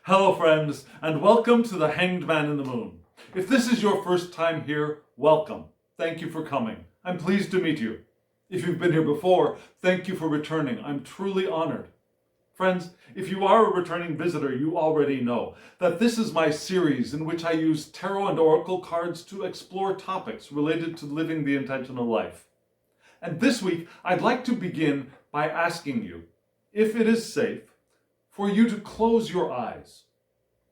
Hello friends, and welcome to the Hanged Man in the Moon. If this is your first time here, welcome. Thank you for coming. I'm pleased to meet you. If you've been here before, thank you for returning. I'm truly honored. Friends, if you are a returning visitor, you already know that this is my series in which I use tarot and oracle cards to explore topics related to living the intentional life. And this week, I'd like to begin by asking you if it is safe for you to close your eyes.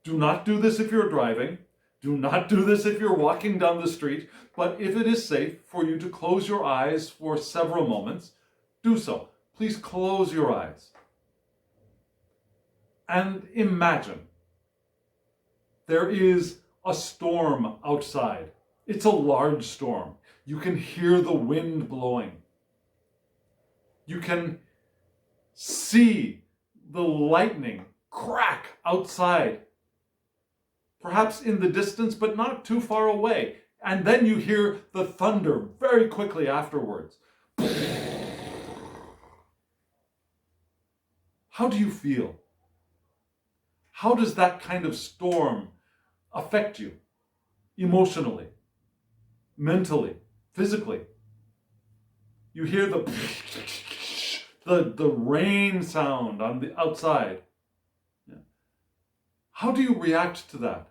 Do not do this if you're driving. Do not do this if you're walking down the street. But if it is safe for you to close your eyes for several moments, do so. Please close your eyes. And imagine there is a storm outside. It's a large storm. You can hear the wind blowing. You can see the lightning crack outside, perhaps in the distance, but not too far away. And then you hear the thunder very quickly afterwards. How do you feel? How does that kind of storm affect you? Emotionally, mentally, physically? You hear the rain sound on the outside. Yeah. How do you react to that?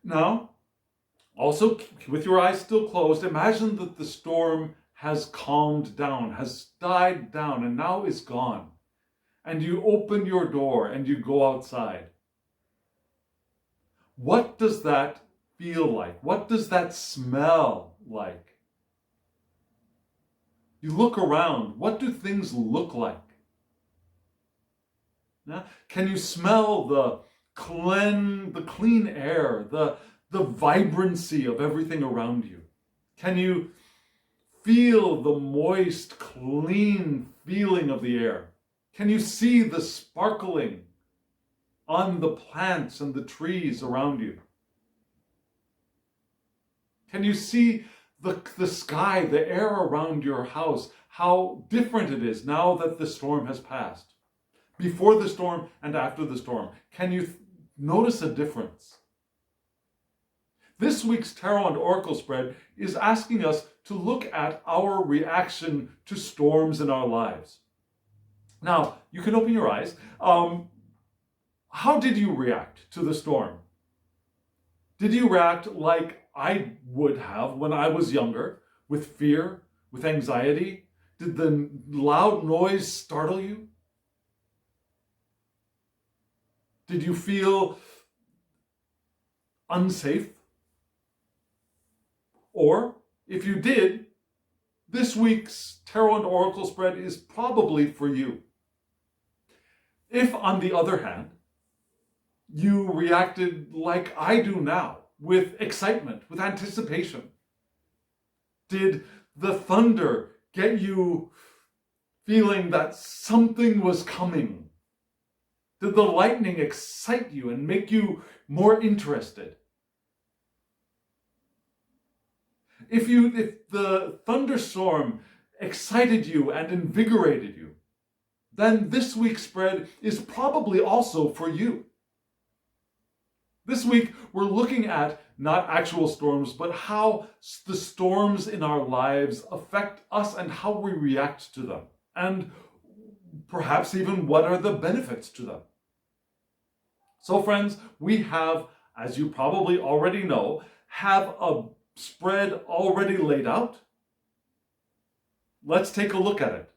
Now, also with your eyes still closed, imagine that the storm has calmed down, has died down, and now is gone. And you open your door and you go outside. What does that feel like? What does that smell like? You look around. What do things look like? Now, can you smell the clean air, the vibrancy of everything around you? Can you feel the moist, clean feeling of the air? Can you see the sparkling on the plants and the trees around you? Can you see the sky, the air around your house, how different it is now that the storm has passed? Before the storm and after the storm, can you notice a difference? This week's Tarot and Oracle spread is asking us to look at our reaction to storms in our lives. Now, you can open your eyes. How did you react to the storm? Did you react like I would have when I was younger, with fear, with anxiety? Did the loud noise startle you? Did you feel unsafe? Or, if you did, this week's Tarot and Oracle spread is probably for you. If, on the other hand, you reacted like I do now, with excitement, with anticipation, did the thunder get you feeling that something was coming? Did the lightning excite you and make you more interested? If the thunderstorm excited you and invigorated you, then this week's spread is probably also for you. This week, we're looking at not actual storms, but how the storms in our lives affect us and how we react to them. And perhaps even what are the benefits to them. So friends, we have, as you probably already know, have a spread already laid out. Let's take a look at it.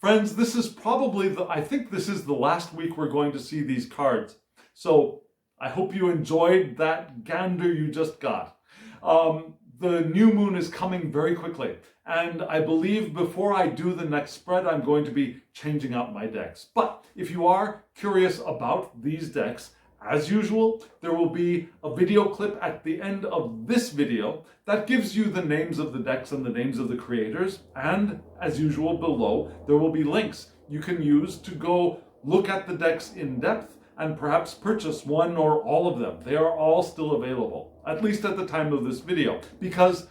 Friends, this is probably I think this is the last week we're going to see these cards. So I hope you enjoyed that gander you just got. The new moon is coming very quickly. And I believe before I do the next spread, I'm going to be changing out my decks. But if you are curious about these decks, as usual, there will be a video clip at the end of this video that gives you the names of the decks and the names of the creators. And as usual, below, there will be links you can use to go look at the decks in depth and perhaps purchase one or all of them. They are all still available, at least at the time of this video, because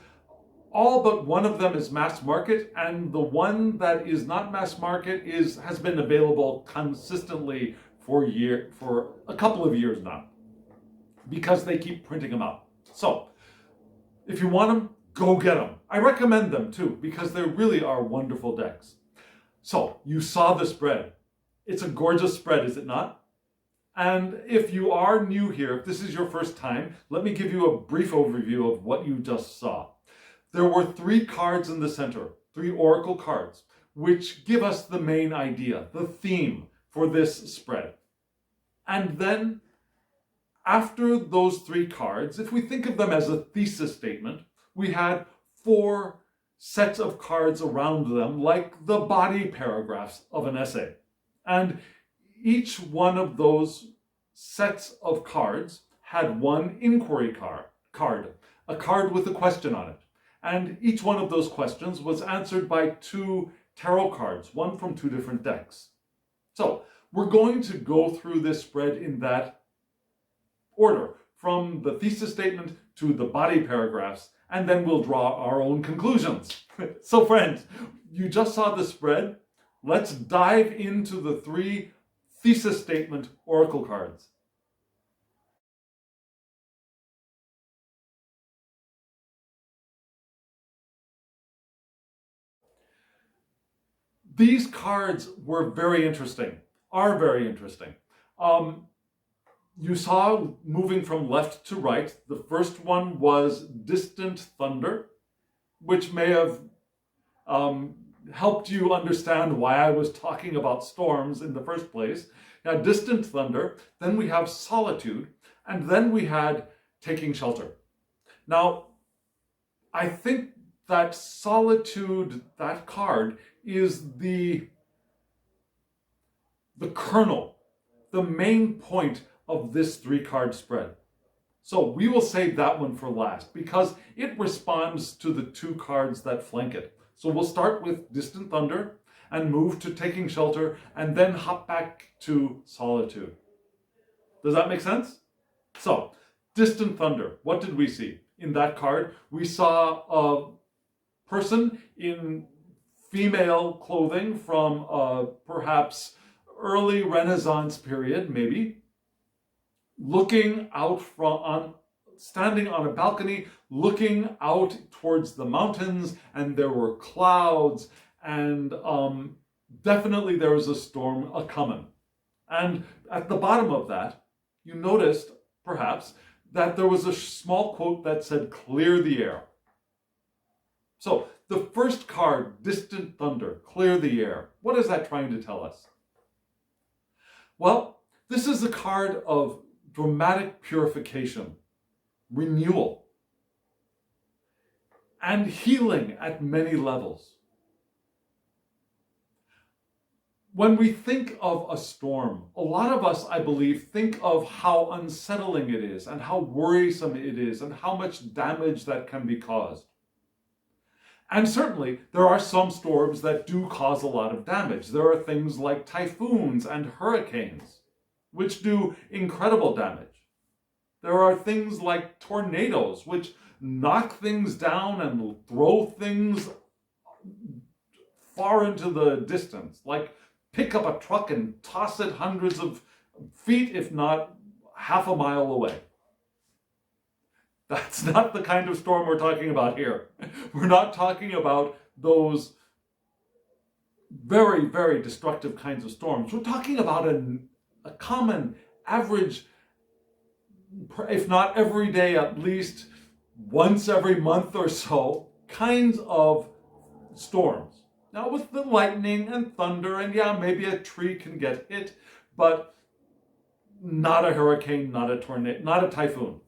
all but one of them is mass market, and the one that is not mass market has been available consistently for a couple of years now, because they keep printing them out. So if you want them, go get them. I recommend them too, because they really are wonderful decks. So you saw the spread. It's a gorgeous spread, is it not? And if you are new here, if this is your first time, let me give you a brief overview of what you just saw. There were 3 cards in the center, 3 oracle cards, which give us the main idea, the theme for this spread. And then after those 3 cards, if we think of them as a thesis statement, we had 4 sets of cards around them, like the body paragraphs of an essay. And each one of those sets of cards had one inquiry card, a card with a question on it. And each one of those questions was answered by 2 tarot cards, one from 2 different decks. So we're going to go through this spread in that order, from the thesis statement to the body paragraphs, and then we'll draw our own conclusions. So friends, you just saw the spread. Let's dive into the 3 thesis statement oracle cards. These cards were very interesting, are very interesting. You saw, moving from left to right, the first one was Distant Thunder, which may have helped you understand why I was talking about storms in the first place. Now, Distant Thunder, then we have Solitude, and then we had Taking Shelter. Now, I think that Solitude, that card, is the kernel, the main point of this 3-card spread. So we will save that one for last, because it responds to the 2 cards that flank it. So we'll start with Distant Thunder and move to Taking Shelter, and then hop back to Solitude. Does that make sense? So, Distant Thunder, what did we see? In that card, we saw a person in female clothing from perhaps early Renaissance period, maybe, looking out standing on a balcony, looking out towards the mountains, and there were clouds, and definitely there was a storm a-coming. And at the bottom of that, you noticed, perhaps, that there was a small quote that said, "Clear the air." So, the first card, Distant Thunder, clear the air. What is that trying to tell us? Well, this is a card of dramatic purification, renewal, and healing at many levels. When we think of a storm, a lot of us, I believe, think of how unsettling it is and how worrisome it is and how much damage that can be caused. And certainly, there are some storms that do cause a lot of damage. There are things like typhoons and hurricanes, which do incredible damage. There are things like tornadoes, which knock things down and throw things far into the distance, like pick up a truck and toss it hundreds of feet, if not half a mile away. That's not the kind of storm we're talking about here. We're not talking about those very, very destructive kinds of storms. We're talking about a common, average, if not every day, at least once every month or so, kinds of storms. Now, with the lightning and thunder, and yeah, maybe a tree can get hit, but not a hurricane, not a tornado, not a typhoon.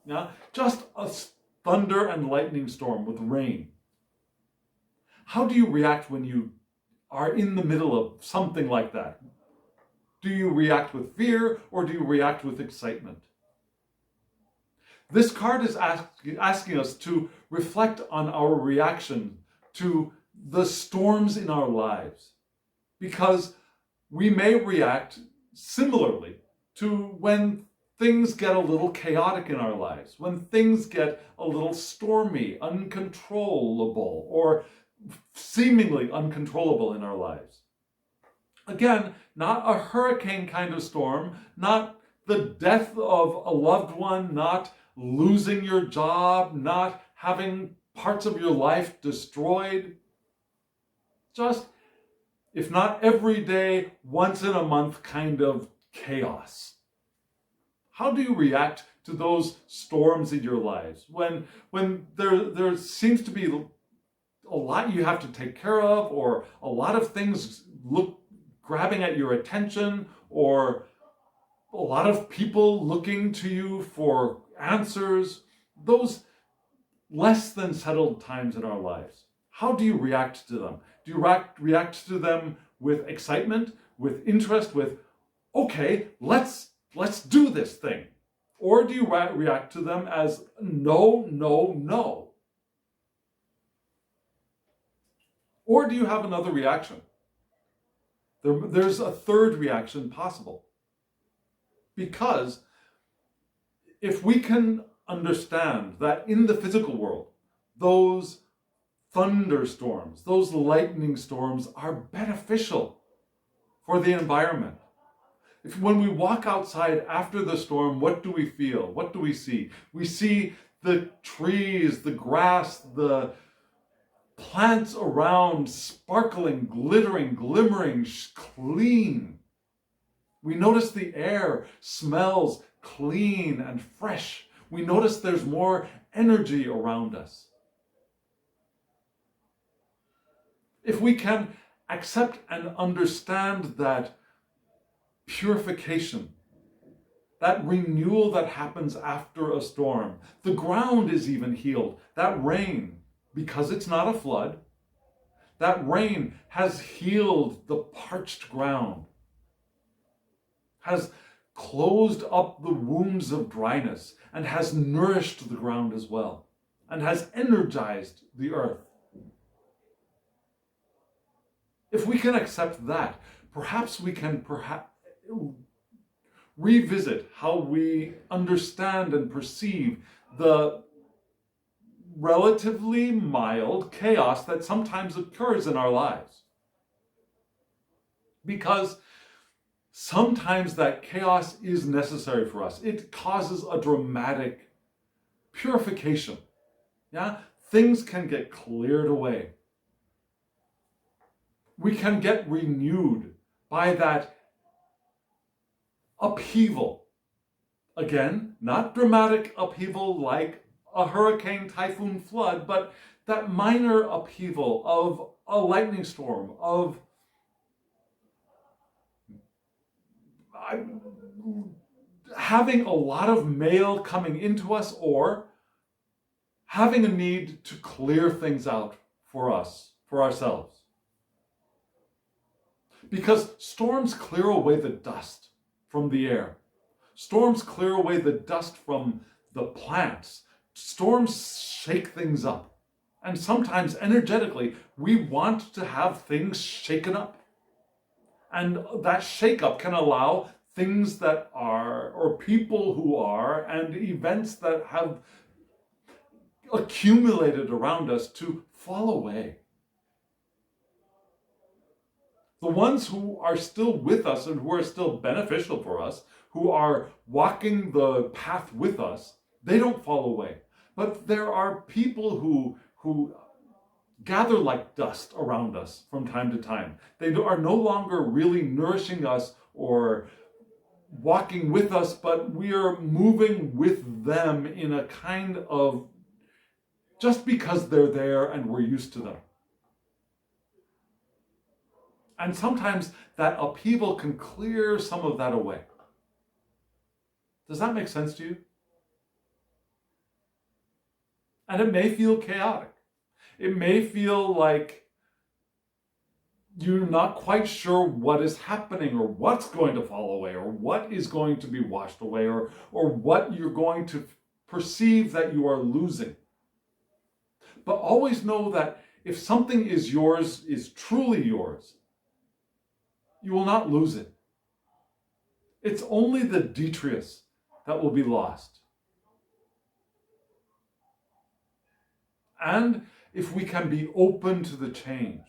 Yeah, just a thunder and lightning storm with rain. How do you react when you are in the middle of something like that? Do you react with fear, or do you react with excitement? This card is asking us to reflect on our reaction to the storms in our lives, because we may react similarly to when things get a little chaotic in our lives, when things get a little stormy, uncontrollable, or seemingly uncontrollable in our lives. Again, not a hurricane kind of storm, not the death of a loved one, not losing your job, not having parts of your life destroyed. Just, if not every day, once in a month kind of chaos. How do you react to those storms in your lives when there seems to be a lot you have to take care of, or a lot of things grabbing at your attention, or a lot of people looking to you for answers, those less than settled times in our lives? How do you react to them? Do you react to them with excitement, with interest, with, okay, let's do this thing? Or do you react to them as no, no, no? Or do you have another reaction? There's a third reaction possible. Because if we can understand that in the physical world, those thunderstorms, those lightning storms are beneficial for the environment. When we walk outside after the storm, what do we feel? What do we see? We see the trees, the grass, the plants around sparkling, glittering, glimmering, clean. We notice the air smells clean and fresh. We notice there's more energy around us. If we can accept and understand that purification, that renewal that happens after a storm, the ground is even healed. That rain, because it's not a flood, that rain has healed the parched ground, has closed up the wounds of dryness, and has nourished the ground as well, and has energized the earth. If we can accept that, perhaps we can revisit how we understand and perceive the relatively mild chaos that sometimes occurs in our lives. Because sometimes that chaos is necessary for us. It causes a dramatic purification. Yeah? Things can get cleared away. We can get renewed by that upheaval. Again, not dramatic upheaval like a hurricane, typhoon, flood, but that minor upheaval of a lightning storm, of having a lot of mail coming into us, or having a need to clear things out for us, for ourselves. Because storms clear away the dust from the air. Storms clear away the dust from the plants. Storms shake things up. And sometimes energetically, we want to have things shaken up. And that shake-up can allow things that are, or people who are, and events that have accumulated around us to fall away. The ones who are still with us and who are still beneficial for us, who are walking the path with us, they don't fall away. But there are people who gather like dust around us from time to time. They are no longer really nourishing us or walking with us, but we are moving with them in a kind of, just because they're there and we're used to them. And sometimes that upheaval can clear some of that away. Does that make sense to you? And it may feel chaotic. It may feel like you're not quite sure what is happening, or what's going to fall away, or what is going to be washed away, or what you're going to perceive that you are losing. But always know that if something is yours, is truly yours, you will not lose it. It's only the detritus that will be lost. And if we can be open to the change,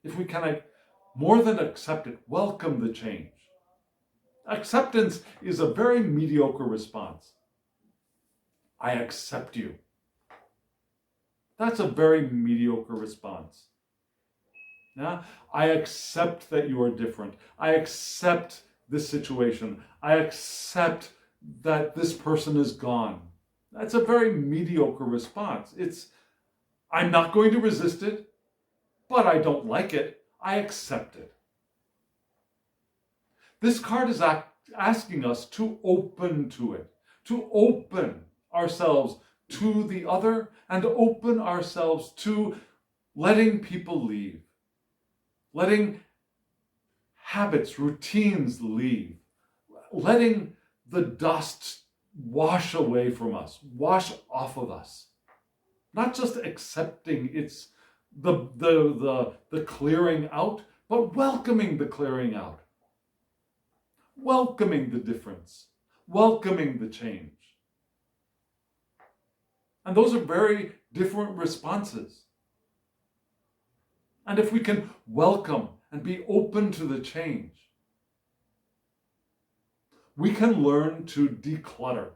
if we can more than accept it, welcome the change. Acceptance is a very mediocre response. I accept you. That's a very mediocre response. Yeah? I accept that you are different. I accept this situation. I accept that this person is gone. That's a very mediocre response. I'm not going to resist it, but I don't like it. I accept it. This card is asking us to open to it, to open ourselves to the other and open ourselves to letting people leave, letting habits, routines leave, letting the dust wash away from us, wash off of us. Not just accepting it's the clearing out, but welcoming the clearing out. Welcoming the difference, welcoming the change. And those are very different responses. And if we can welcome and be open to the change, we can learn to declutter.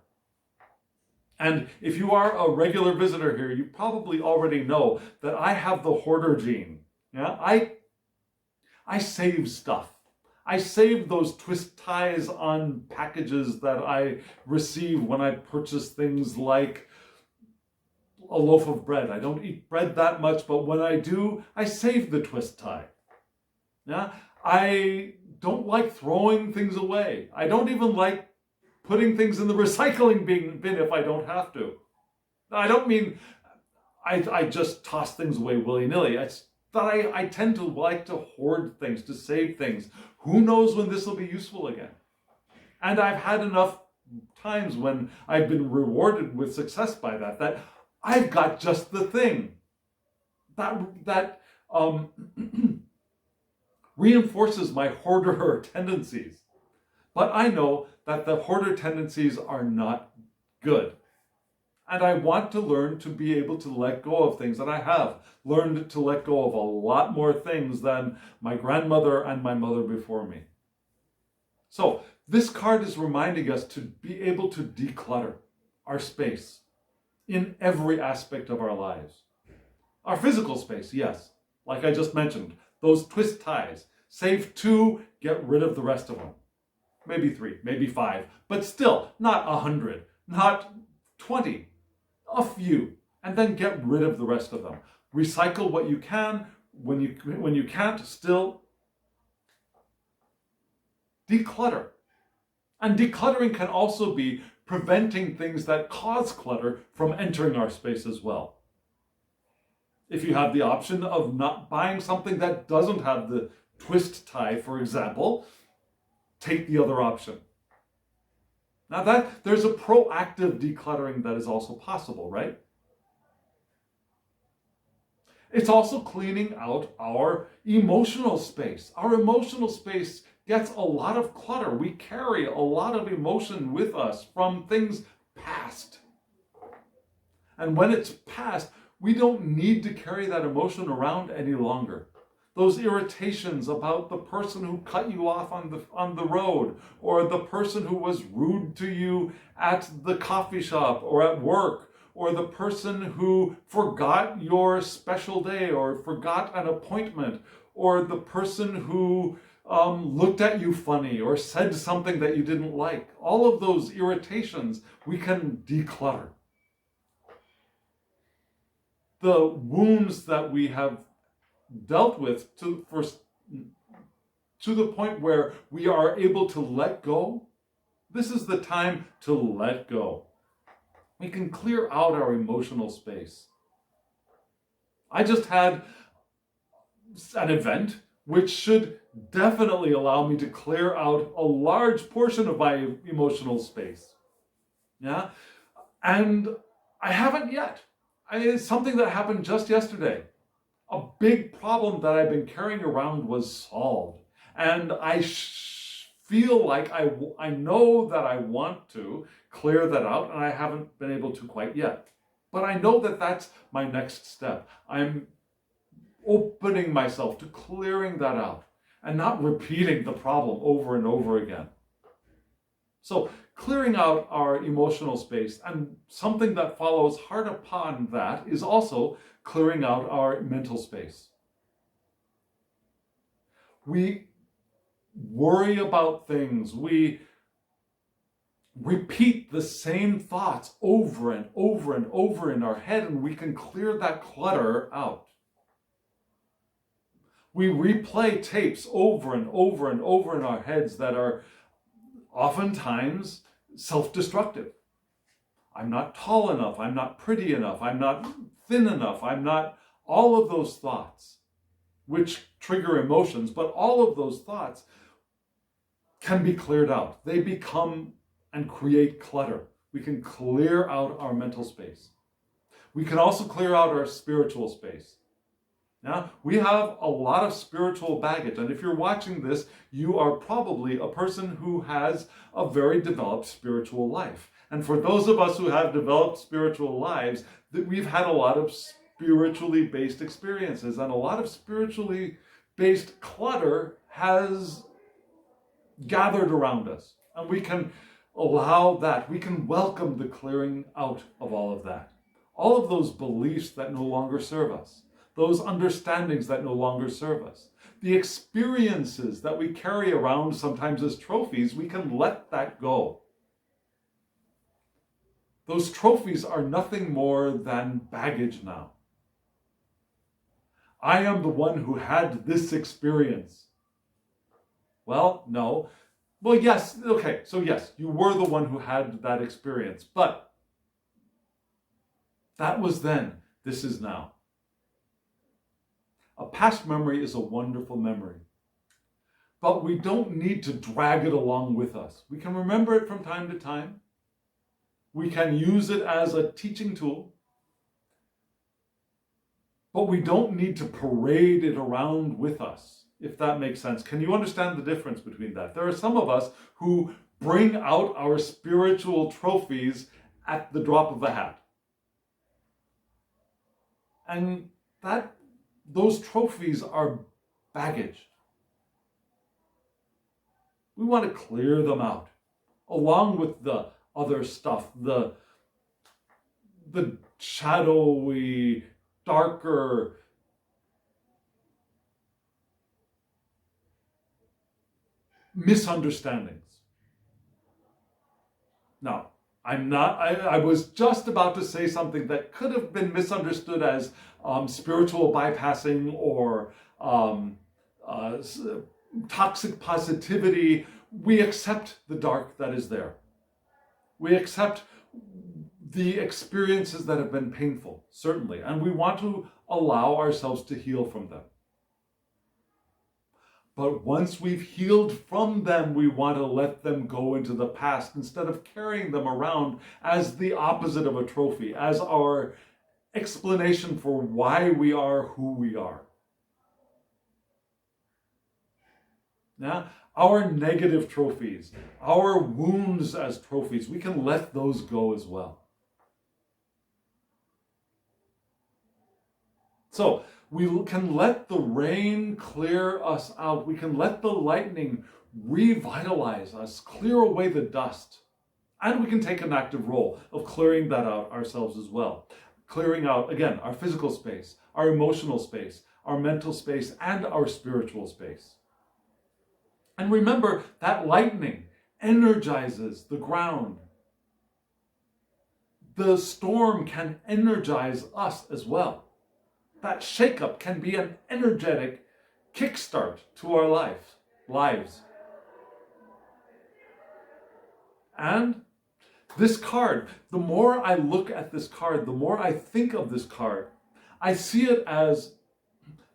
And if you are a regular visitor here, you probably already know that I have the hoarder gene. Yeah, I save stuff. I save those twist ties on packages that I receive when I purchase things like a loaf of bread. I don't eat bread that much, but when I do, I save the twist tie. Yeah? I don't like throwing things away. I don't even like putting things in the recycling bin if I don't have to. I don't mean I just toss things away willy-nilly. I tend to like to hoard things, to save things. Who knows when this will be useful again? And I've had enough times when I've been rewarded with success by that I've got just the thing. That reinforces my hoarder tendencies. But I know that the hoarder tendencies are not good. And I want to learn to be able to let go of things that I have learned to let go of a lot more things than my grandmother and my mother before me. So this card is reminding us to be able to declutter our space in every aspect of our lives. Our physical space, yes, like I just mentioned, those twist ties. Save 2, get rid of the rest of them. Maybe 3, maybe 5, but still not 100, not 20. A few, and then get rid of the rest of them. Recycle what you can. When you can't, still declutter. And decluttering can also be preventing things that cause clutter from entering our space as well. If you have the option of not buying something that doesn't have the twist tie, for example, take the other option. Now there's a proactive decluttering that is also possible, right? It's also cleaning out our emotional space. Our emotional space gets a lot of clutter. We carry a lot of emotion with us from things past. And when it's past, we don't need to carry that emotion around any longer. Those irritations about the person who cut you off on the road, or the person who was rude to you at the coffee shop or at work, or the person who forgot your special day or forgot an appointment, or the person who looked at you funny or said something that you didn't like. All of those irritations we can declutter. The wounds that we have dealt with to the point where we are able to let go, this is the time to let go. We can clear out our emotional space. I just had an event which should definitely allow me to clear out a large portion of my emotional space. Yeah? And I haven't yet. It's something that happened just yesterday. A big problem that I've been carrying around was solved. And I feel like I know that I want to clear that out, and I haven't been able to quite yet. But I know that that's my next step. I'm opening myself to clearing that out and not repeating the problem over and over again. So clearing out our emotional space, and something that follows hard upon that is also clearing out our mental space. We worry about things. We repeat the same thoughts over and over and over in our head, and we can clear that clutter out. We replay tapes over and over and over in our heads that are oftentimes self-destructive. I'm not tall enough, I'm not pretty enough, I'm not thin enough, I'm not, all of those thoughts which trigger emotions, but all of those thoughts can be cleared out. They become and create clutter. We can clear out our mental space. We can also clear out our spiritual space. Now, we have a lot of spiritual baggage, and if you're watching this, you are probably a person who has a very developed spiritual life. And for those of us who have developed spiritual lives, that we've had a lot of spiritually based experiences, and a lot of spiritually based clutter has gathered around us. And we can allow that. We can welcome the clearing out of all of that. All of those beliefs that no longer serve us. Those understandings that no longer serve us. The experiences that we carry around sometimes as trophies, we can let that go. Those trophies are nothing more than baggage now. I am the one who had this experience. Well, no. Well, yes, okay, so yes, you were the one who had that experience, but that was then, this is now. A past memory is a wonderful memory, but we don't need to drag it along with us. We can remember it from time to time. We can use it as a teaching tool, but we don't need to parade it around with us, if that makes sense. Can you understand the difference between that? There are some of us who bring out our spiritual trophies at the drop of a hat. And those trophies are baggage. We want to clear them out, along with the other stuff, the shadowy, darker, misunderstandings. Now, I was just about to say something that could have been misunderstood as spiritual bypassing or toxic positivity. We accept the dark that is there. We accept the experiences that have been painful, certainly, and we want to allow ourselves to heal from them. But once we've healed from them, we want to let them go into the past instead of carrying them around as the opposite of a trophy, as our explanation for why we are who we are. Now, our negative trophies, our wounds as trophies, we can let those go as well. So, we can let the rain clear us out. We can let the lightning revitalize us, clear away the dust. And we can take an active role of clearing that out ourselves as well. Clearing out, again, our physical space, our emotional space, our mental space, and our spiritual space. And remember that lightning energizes the ground. The storm can energize us as well. That shakeup can be an energetic kickstart to our lives. And this card, the more I look at this card, the more I think of this card, I see it as,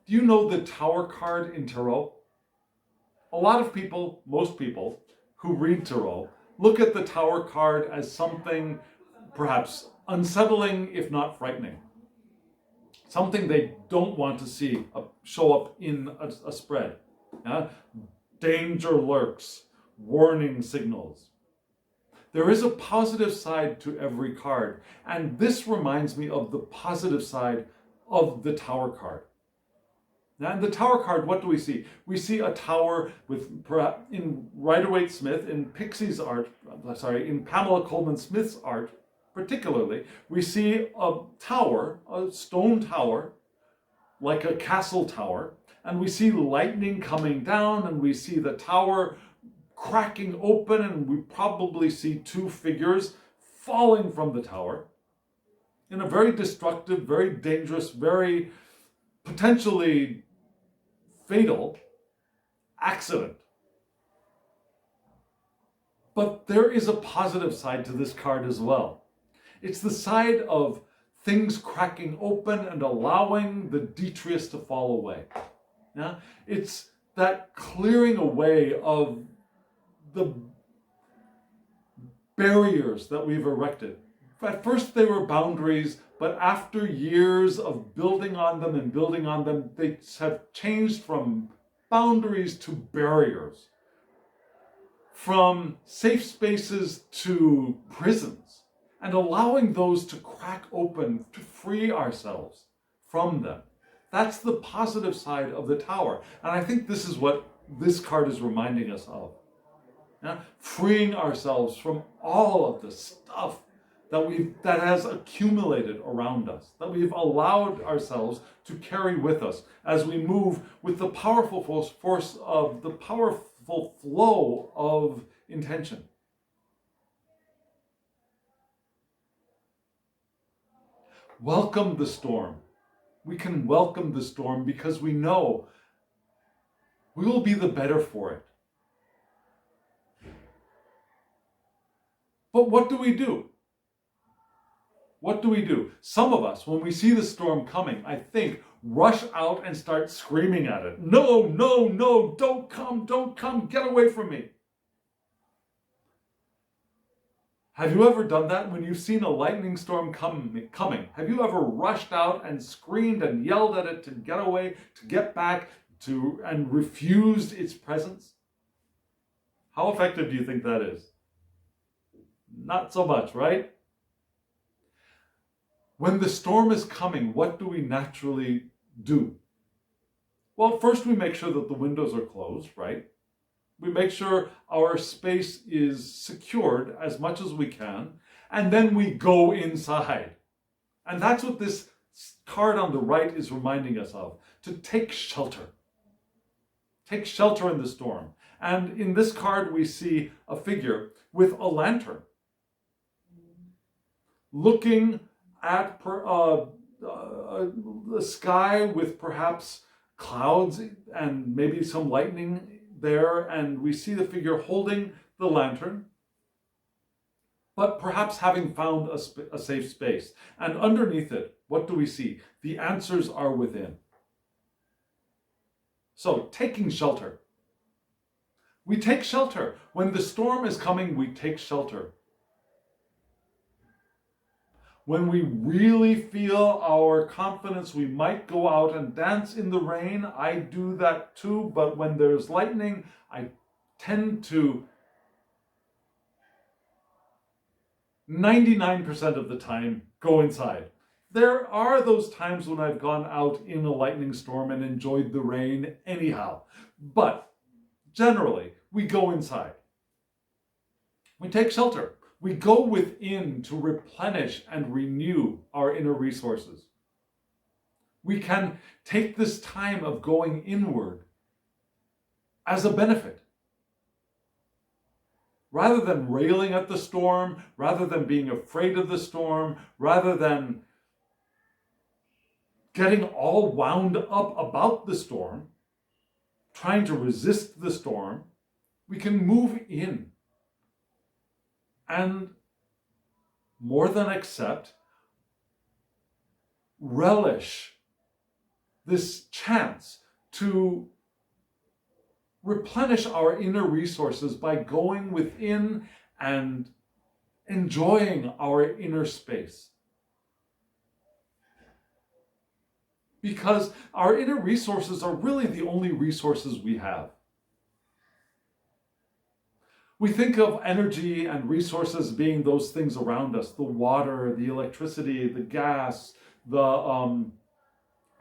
do you know the Tower card in Tarot? A lot of people, most people who read Tarot, look at the Tower card as something perhaps unsettling, if not frightening. Something they don't want to see show up in a spread. Yeah? Danger lurks. warning signals. There is a positive side to every card, and this reminds me of the positive side of the Tower card. Now, in the Tower card, what do we see? We see a tower with, in Rider-Waite-Smith, in Pixie's art, in Pamela Coleman-Smith's art particularly, we see a tower, a stone tower, like a castle tower, and we see lightning coming down, and we see the tower cracking open, and we probably see two figures falling from the tower in a very destructive, very dangerous, very potentially fatal accident. But there is a positive side to this card as well. It's the side of things cracking open and allowing the detritus to fall away. Yeah? It's that clearing away of the barriers that we've erected. At first they were boundaries, but after years of building on them, they have changed from boundaries to barriers, from safe spaces to prisons, and allowing those to crack open to free ourselves from them. That's the positive side of the tower. And I think this is what this card is reminding us of. Yeah? Freeing ourselves from all of the stuff that has accumulated around us, that we've allowed ourselves to carry with us as we move with the powerful force of the powerful flow of intention. Welcome the storm. We can welcome the storm because we know we will be the better for it. But what do we do? What do we do? Some of us, when we see the storm coming, I think, rush out and start screaming at it. No, no, no, don't come, get away from me. Have you ever done that when you've seen a lightning storm coming? Have you ever rushed out and screamed and yelled at it to get away, to get back, and refused its presence? How effective do you think that is? Not so much, right? When the storm is coming, what do we naturally do? Well, first we make sure that the windows are closed, right? We make sure our space is secured as much as we can, and then we go inside. And that's what this card on the right is reminding us of, to take shelter. Take shelter in the storm. And in this card, we see a figure with a lantern, looking at the sky with perhaps clouds and maybe some lightning there, and we see the figure holding the lantern, but perhaps having found a safe space. And underneath it, what do we see? The answers are within. So, taking shelter. We take shelter. When the storm is coming, we take shelter. When we really feel our confidence, we might go out and dance in the rain. I do that too, but when there's lightning, I tend to 99% of the time go inside. There are those times when I've gone out in a lightning storm and enjoyed the rain anyhow, but generally we go inside. We take shelter. We go within to replenish and renew our inner resources. We can take this time of going inward as a benefit. Rather than railing at the storm, rather than being afraid of the storm, rather than getting all wound up about the storm, trying to resist the storm, we can move in and more than accept, relish this chance to replenish our inner resources by going within and enjoying our inner space. Because our inner resources are really the only resources we have. We think of energy and resources being those things around us, the water, the electricity, the gas, the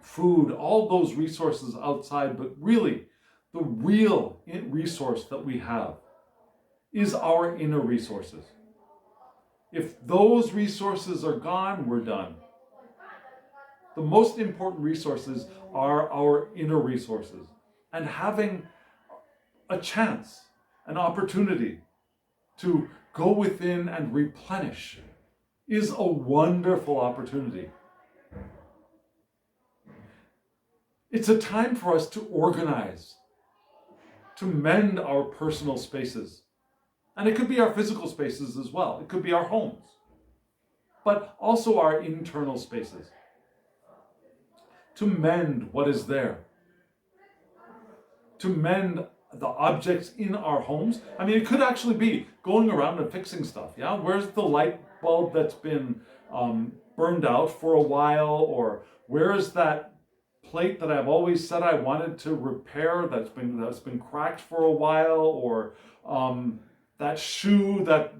food, all those resources outside, but really, the real resource that we have is our inner resources. If those resources are gone, we're done. The most important resources are our inner resources. And having a chance, an opportunity to go within and replenish is a wonderful opportunity. It's a time for us to organize, to mend our personal spaces. And it could be our physical spaces as well. It could be our homes, but also our internal spaces. To mend what is there. To mend the objects in our homes. I mean, it could actually be going around and fixing stuff. Yeah, where's the light bulb that's been burned out for a while? Or where is that plate that I've always said I wanted to repair that's been cracked for a while? Or that shoe that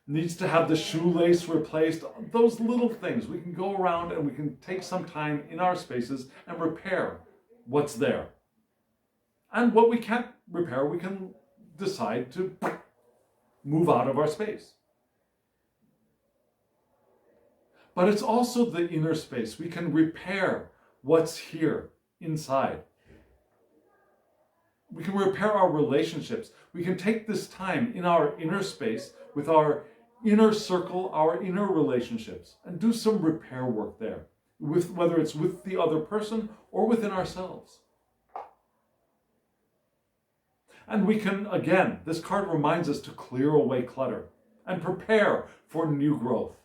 needs to have the shoelace replaced. Those little things, we can go around and we can take some time in our spaces and repair what's there. And what we can't repair, we can decide to move out of our space. But it's also the inner space. We can repair what's here inside. We can repair our relationships. We can take this time in our inner space with our inner circle, our inner relationships, and do some repair work there, whether it's with the other person or within ourselves. And we can, again, this card reminds us to clear away clutter and prepare for new growth.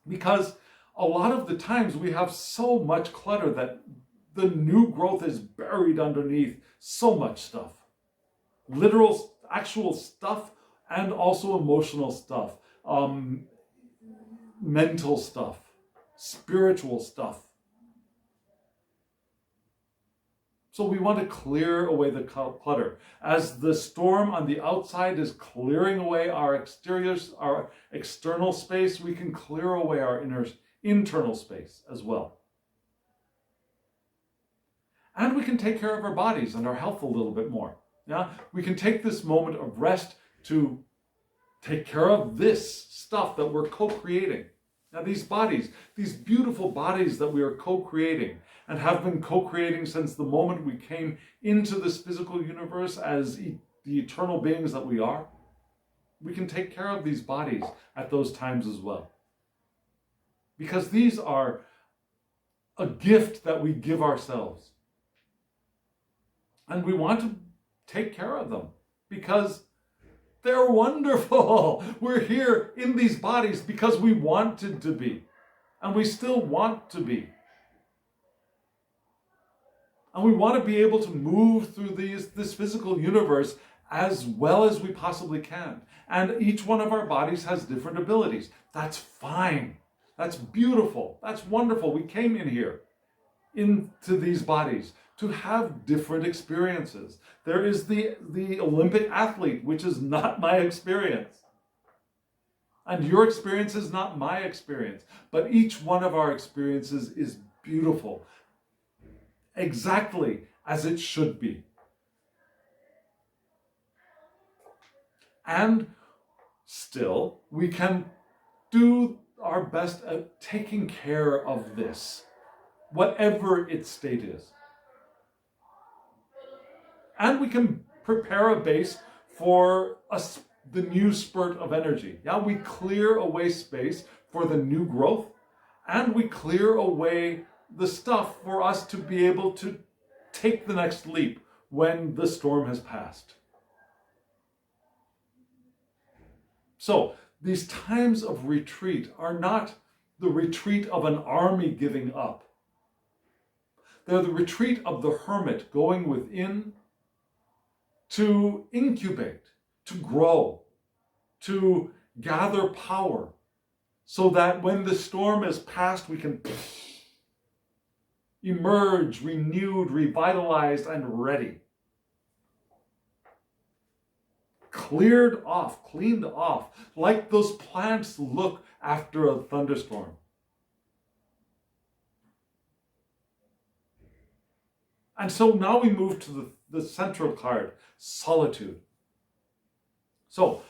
Because a lot of the times we have so much clutter that the new growth is buried underneath so much stuff. Literal, actual stuff, and also emotional stuff, mental stuff, spiritual stuff. So we want to clear away the clutter. As the storm on the outside is clearing away our exteriors, our external space, we can clear away our internal space as well. And we can take care of our bodies and our health a little bit more. Yeah? We can take this moment of rest to take care of this stuff that we're co-creating. Now these bodies, these beautiful bodies that we are co-creating and have been co-creating since the moment we came into this physical universe as the eternal beings that we are, we can take care of these bodies at those times as well. Because these are a gift that we give ourselves. And we want to take care of them because they're wonderful. We're here in these bodies because we wanted to be. And we still want to be. And we want to be able to move through this physical universe as well as we possibly can. And each one of our bodies has different abilities. That's fine. That's beautiful. That's wonderful. We came in here into these bodies to have different experiences. There is the Olympic athlete, which is not my experience. And your experience is not my experience. But each one of our experiences is beautiful. Exactly as it should be. And still, we can do our best at taking care of this, whatever its state is. And we can prepare a base for the new spurt of energy. Yeah, we clear away space for the new growth, and we clear away the stuff for us to be able to take the next leap when the storm has passed. So, these times of retreat are not the retreat of an army giving up. They're the retreat of the hermit going within to incubate, to grow, to gather power, so that when the storm is past, we can emerge renewed, revitalized, and ready. cleared off, cleaned off, like those plants look after a thunderstorm. And so now we move to the central card, solitude. So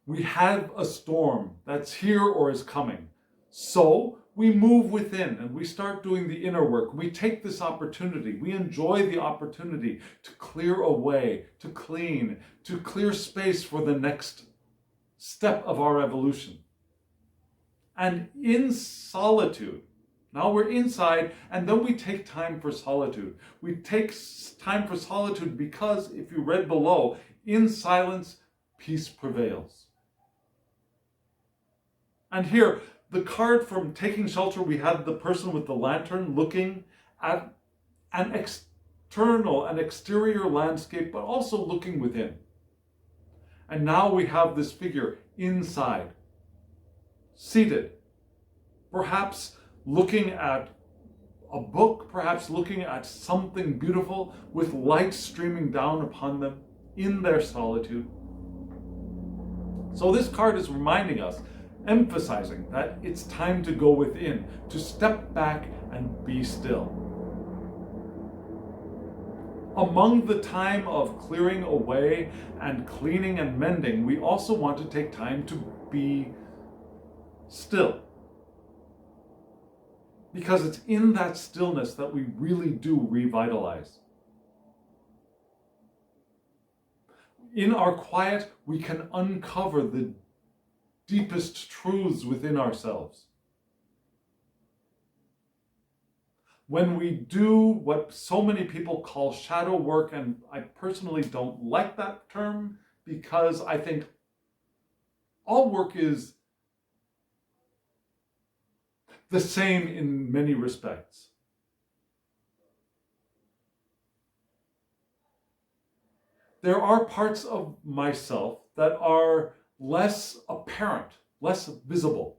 we have a storm that's here or is coming. So we move within and we start doing the inner work. We take this opportunity. We enjoy the opportunity to clear away, to clean, to clear space for the next step of our evolution. And in solitude, now we're inside, and then we take time for solitude. We take time for solitude because, if you read below, in silence, peace prevails. And here, the card from taking shelter, we had the person with the lantern looking at an exterior landscape, but also looking within. And now we have this figure inside, seated, perhaps looking at a book, perhaps looking at something beautiful with light streaming down upon them in their solitude. So this card is reminding us, emphasizing that it's time to go within, to step back and be still. Among the time of clearing away and cleaning and mending, we also want to take time to be still. Because it's in that stillness that we really do revitalize. In our quiet, we can uncover the deepest truths within ourselves. When we do what so many people call shadow work, and I personally don't like that term because I think all work is the same in many respects. There are parts of myself that are less apparent, less visible.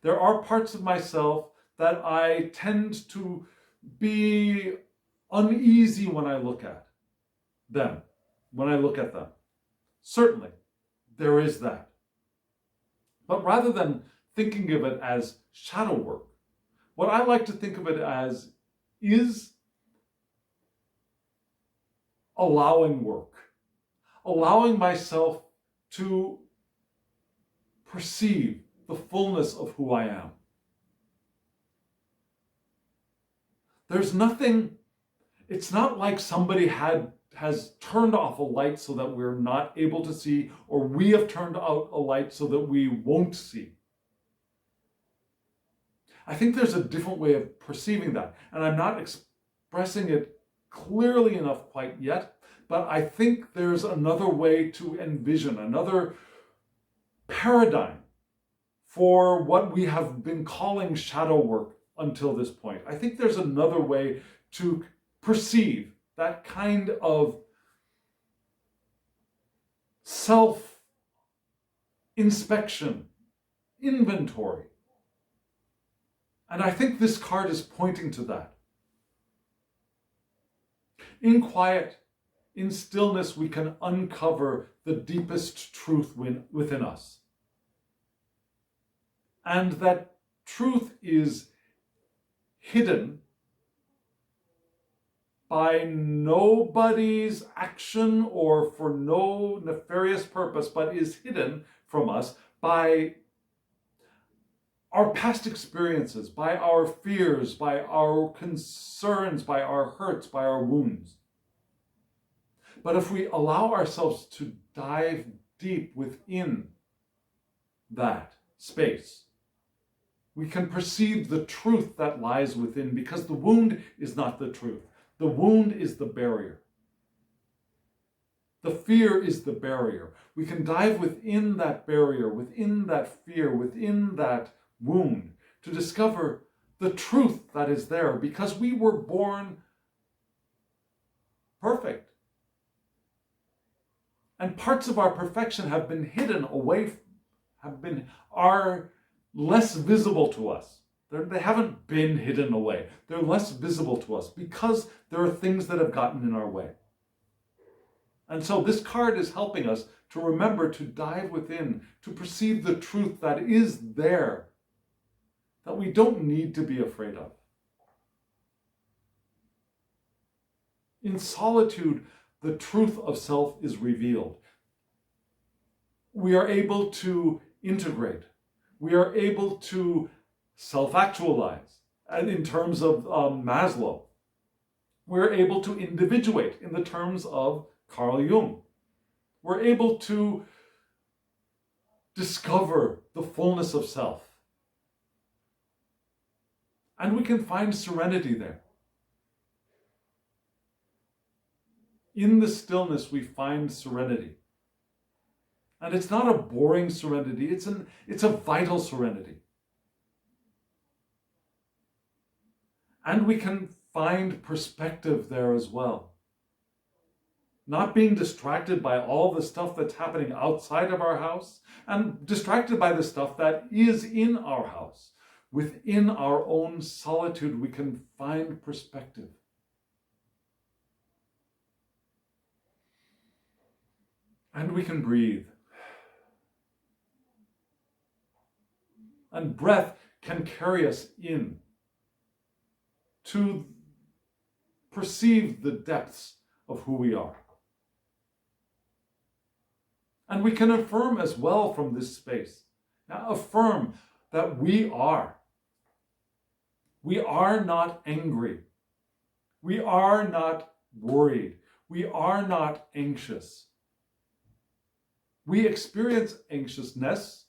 There are parts of myself that I tend to be uneasy when I look at them, Certainly, there is that. But rather than thinking of it as shadow work, what I like to think of it as is allowing work, allowing myself to perceive the fullness of who I am. There's nothing, it's not like somebody has turned off a light so that we're not able to see, or we have turned out a light so that we won't see. I think there's a different way of perceiving that, and I'm not expressing it clearly enough quite yet, but I think there's another way to envision, another paradigm for what we have been calling shadow work until this point. I think there's another way to perceive that kind of self-inspection, inventory. And I think this card is pointing to that. In quiet, in stillness, we can uncover the deepest truth within us. And that truth is hidden by nobody's action or for no nefarious purpose, but is hidden from us by our past experiences, by our fears, by our concerns, by our hurts, by our wounds. But if we allow ourselves to dive deep within that space, we can perceive the truth that lies within, because the wound is not the truth. The wound is the barrier. The fear is the barrier. We can dive within that barrier, within that fear, within that wound, to discover the truth that is there, because we were born perfect. And parts of our perfection have been hidden away, are less visible to us. They haven't been hidden away. They're less visible to us because there are things that have gotten in our way. And so this card is helping us to remember to dive within, to perceive the truth that is there, that we don't need to be afraid of. In solitude, the truth of self is revealed. We are able to integrate. We are able to self-actualize. And in terms of Maslow, we're able to individuate in the terms of Carl Jung. We're able to discover the fullness of self. And we can find serenity there. In the stillness, we find serenity. And it's not a boring serenity, it's a vital serenity. And we can find perspective there as well. Not being distracted by all the stuff that's happening outside of our house, and distracted by the stuff that is in our house. Within our own solitude, we can find perspective. And we can breathe. And breath can carry us in to perceive the depths of who we are. And we can affirm as well from this space. Now, affirm that we are. We are not angry. We are not worried. We are not anxious. We experience anxiousness.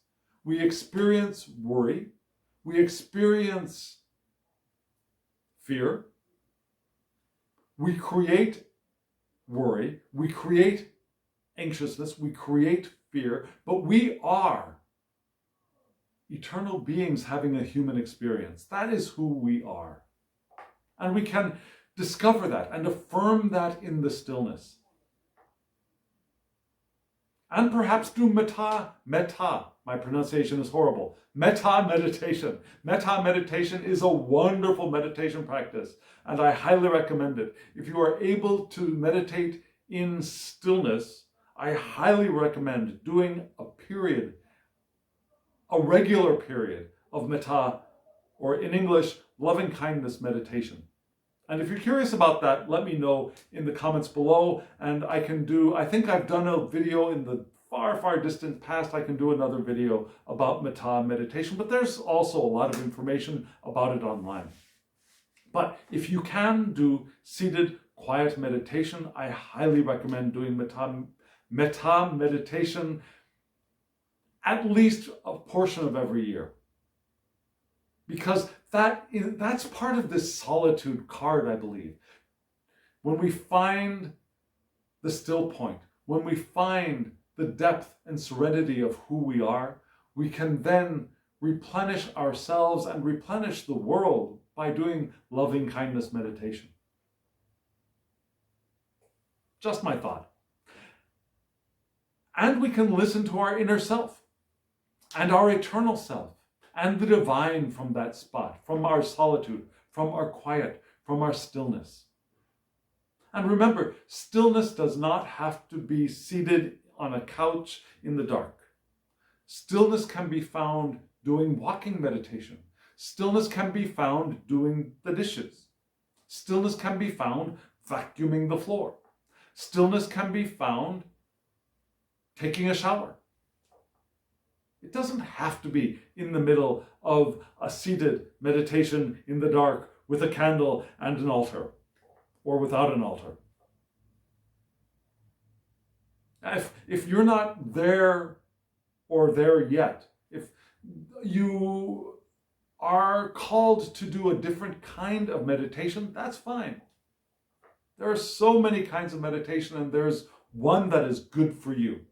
We experience worry. We experience fear. We create worry. We create anxiousness. We create fear. But we are eternal beings having a human experience. That is who we are. And we can discover that and affirm that in the stillness. And perhaps do metta, my pronunciation is horrible, metta meditation. Metta meditation is a wonderful meditation practice, and I highly recommend it. If you are able to meditate in stillness, I highly recommend doing a regular period of metta, or in English, loving kindness meditation. And if you're curious about that, let me know in the comments below, and I think I've done a video in the far distant past. I can do another video about metta meditation, but there's also a lot of information about it online. But if you can do seated, quiet meditation, I highly recommend doing metta meditation at least a portion of every year. Because that's part of this solitude card, I believe. When we find the still point, when we find the depth and serenity of who we are, we can then replenish ourselves and replenish the world by doing loving kindness meditation. Just my thought. And we can listen to our inner self and our eternal self and the divine from that spot, from our solitude, from our quiet, from our stillness. And remember, stillness does not have to be seated on a couch in the dark. Stillness can be found doing walking meditation. Stillness can be found doing the dishes. Stillness can be found vacuuming the floor. Stillness can be found taking a shower. It doesn't have to be in the middle of a seated meditation in the dark with a candle and an altar, or without an altar. If you're not there or there yet, if you are called to do a different kind of meditation, that's fine. There are so many kinds of meditation, and there's one that is good for you.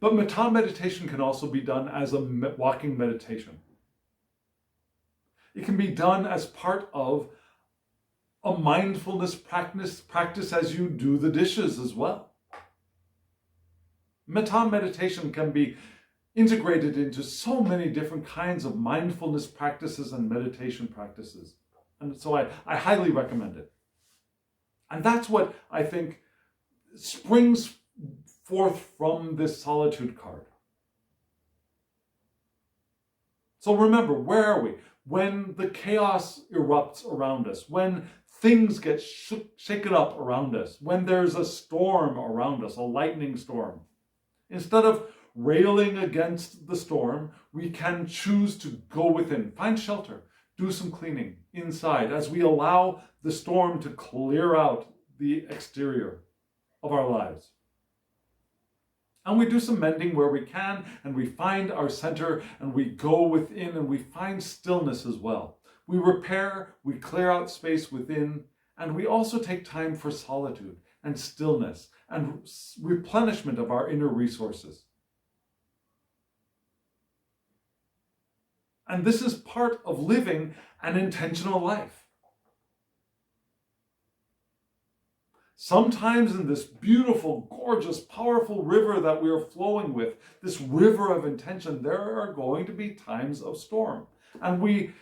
But metta meditation can also be done as a walking meditation. It can be done as part of a mindfulness practice as you do the dishes as well. Metta meditation can be integrated into so many different kinds of mindfulness practices and meditation practices. And so I highly recommend it. And that's what I think springs forth from this solitude card. So remember, where are we? When the chaos erupts around us, when things get shaken up around us, when there's a storm around us, a lightning storm, instead of railing against the storm, we can choose to go within, find shelter, do some cleaning inside as we allow the storm to clear out the exterior of our lives. And we do some mending where we can, and we find our center, and we go within, and we find stillness as well. We repair, we clear out space within, and we also take time for solitude and stillness and replenishment of our inner resources. And this is part of living an intentional life. Sometimes in this beautiful, gorgeous, powerful river that we are flowing with, this river of intention, there are going to be times of storm. And we,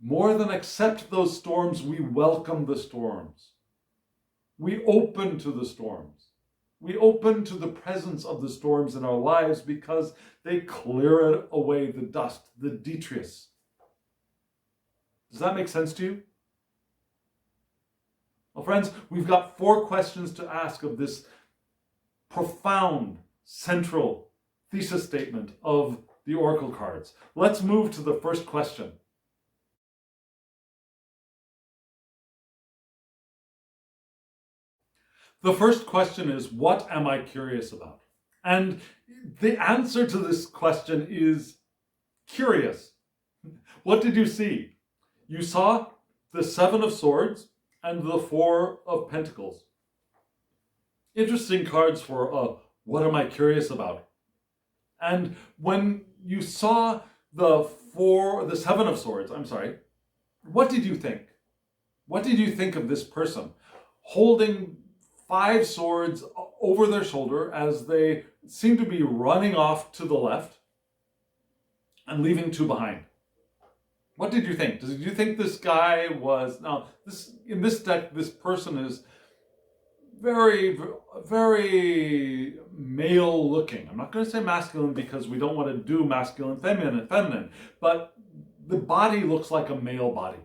more than accept those storms, we welcome the storms. We open to the storms. We open to the presence of the storms in our lives because they clear away the dust, the detritus. Does that make sense to you? Well, friends, we've got 4 questions to ask of this profound, central thesis statement of the Oracle cards. Let's move to the first question. The first question is, what am I curious about? And the answer to this question is curious. What did you see? You saw the 7 of Swords and the 4 of Pentacles. Interesting cards for what am I curious about? And when you saw the 7 of Swords, what did you think? What did you think of this person holding 5 swords over their shoulder as they seem to be running off to the left and leaving 2 behind? What did you think? Did you think this guy was... Now, in this deck, this person is very, very male looking. I'm not going to say masculine because we don't want to do masculine, feminine, but the body looks like a male body.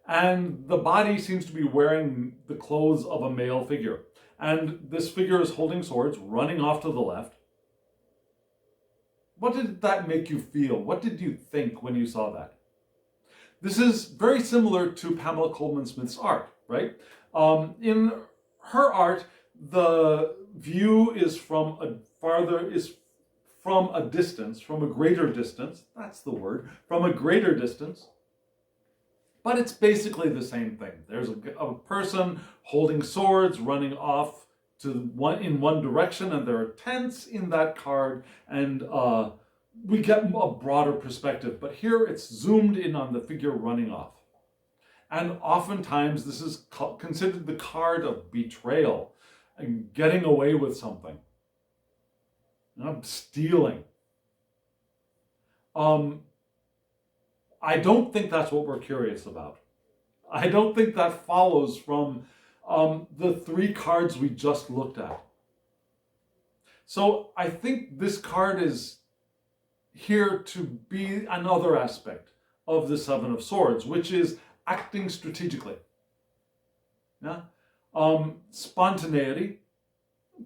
And the body seems to be wearing the clothes of a male figure. And this figure is holding swords, running off to the left. What did that make you feel? What did you think when you saw that? This is very similar to Pamela Coleman Smith's art, right? In her art, the view is from a distance, from a greater distance. That's the word, from a greater distance. But it's basically the same thing. There's a person holding swords, running off in one direction, and there are tents in that card, and we get a broader perspective. But here it's zoomed in on the figure running off. And oftentimes this is considered the card of betrayal and getting away with something. Stealing. I don't think that's what we're curious about. I don't think that follows from the 3 cards we just looked at. So I think this card is here to be another aspect of the 7 of Swords, which is acting strategically. Yeah? Spontaneity,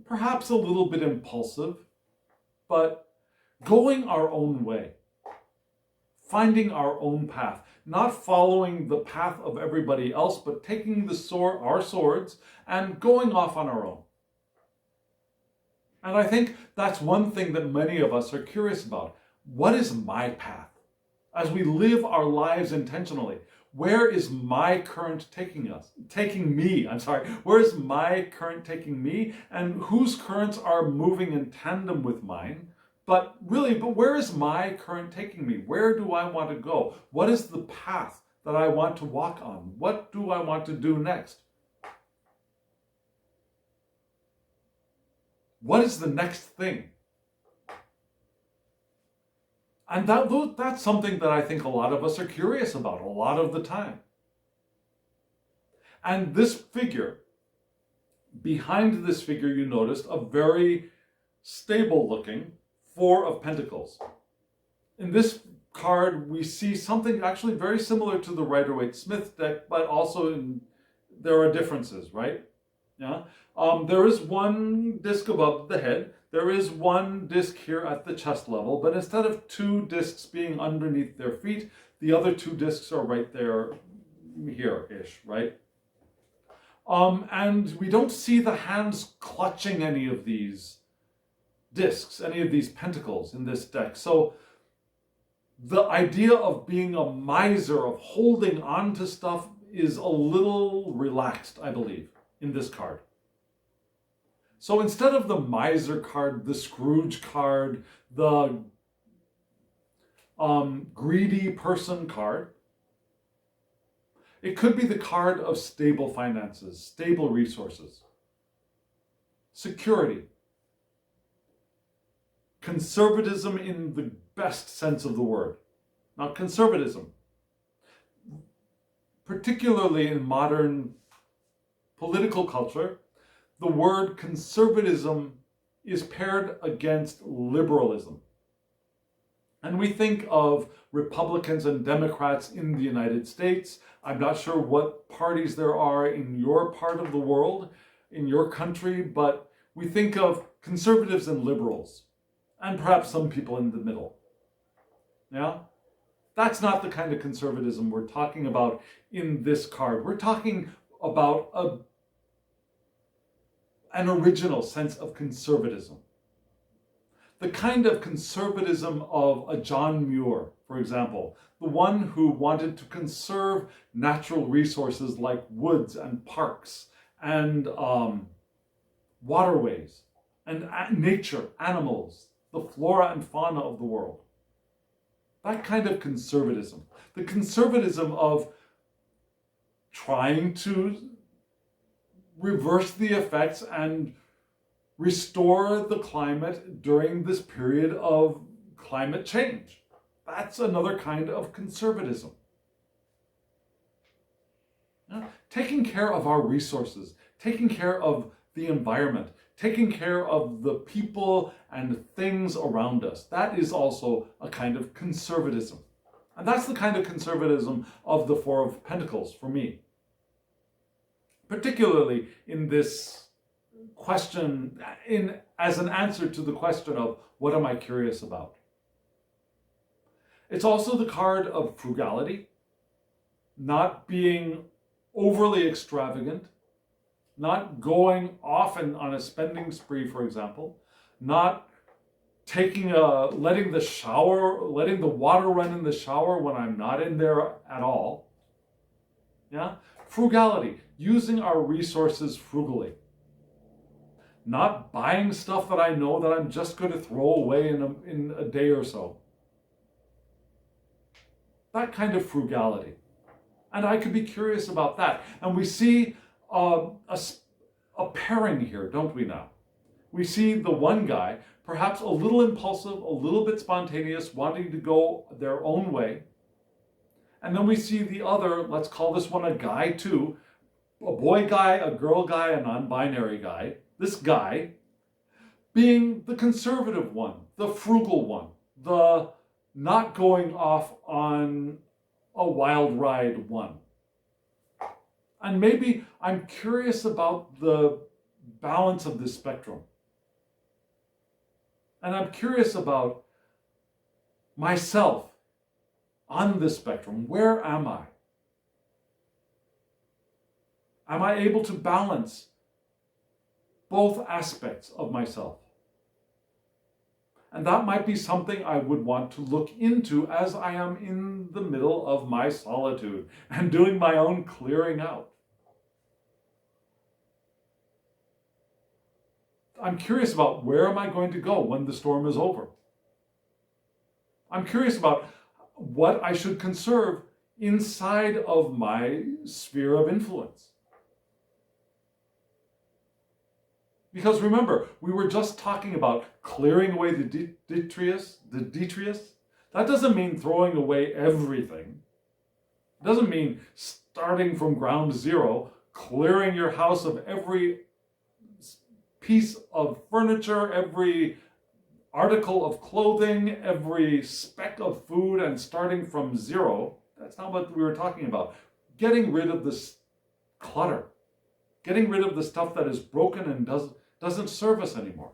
perhaps a little bit impulsive, but going our own way. Finding our own path, not following the path of everybody else, but taking our swords and going off on our own. And I think that's one thing that many of us are curious about. What is my path? As we live our lives intentionally, where is my current taking me? Where is my current taking me? And whose currents are moving in tandem with mine? But where is my current taking me? Where do I want to go? What is the path that I want to walk on? What do I want to do next? What is the next thing? And that's something that I think a lot of us are curious about a lot of the time. And this figure, behind this figure, you noticed a very stable looking Four of Pentacles. In this card, we see something actually very similar to the Rider-Waite-Smith deck, but also there are differences, right? Yeah. There is one disc above the head. There is one disc here at the chest level, but instead of two discs being underneath their feet, the other two discs are right there, here-ish, right? And we don't see the hands clutching any of these discs, any of these pentacles in this deck. So the idea of being a miser, of holding on to stuff, is a little relaxed, I believe, in this card. So instead of the miser card, the Scrooge card, the greedy person card, it could be the card of stable finances, stable resources, security, conservatism in the best sense of the word. Not conservatism. Particularly in modern political culture, the word conservatism is paired against liberalism. And we think of Republicans and Democrats in the United States. I'm not sure what parties there are in your part of the world, in your country, but we think of conservatives and liberals, and perhaps some people in the middle. Yeah? That's not the kind of conservatism we're talking about in this card. We're talking about an original sense of conservatism. The kind of conservatism of a John Muir, for example, the one who wanted to conserve natural resources like woods and parks and waterways and nature, animals, the flora and fauna of the world. That kind of conservatism. The conservatism of trying to reverse the effects and restore the climate during this period of climate change. That's another kind of conservatism. Taking care of our resources, taking care of the environment, taking care of the people and things around us. That is also a kind of conservatism. And that's the kind of conservatism of the Four of Pentacles for me. Particularly in this question, as an answer to the question of what am I curious about? It's also the card of frugality, not being overly extravagant, not going off on a spending spree, for example, not letting the water run in the shower when I'm not in there at all. Yeah? Frugality, using our resources frugally. Not buying stuff that I know that I'm just going to throw away in a day or so. That kind of frugality. And I could be curious about that. And we see a pairing here, don't we now? We see the one guy, perhaps a little impulsive, a little bit spontaneous, wanting to go their own way. And then we see the other, let's call this one a guy too, a boy guy, a girl guy, a non-binary guy. This guy being the conservative one, the frugal one, the not going off on a wild ride one. And maybe I'm curious about the balance of this spectrum. And I'm curious about myself on this spectrum. Where am I? Am I able to balance both aspects of myself? And that might be something I would want to look into as I am in the middle of my solitude and doing my own clearing out. I'm curious about where am I going to go when the storm is over. I'm curious about what I should conserve inside of my sphere of influence. Because remember, we were just talking about clearing away the detritus. That doesn't mean throwing away everything. It doesn't mean starting from ground zero, clearing your house of every piece of furniture, every article of clothing, every speck of food, and starting from zero. That's not what we were talking about. Getting rid of this clutter. Getting rid of the stuff that is broken and doesn't serve us anymore.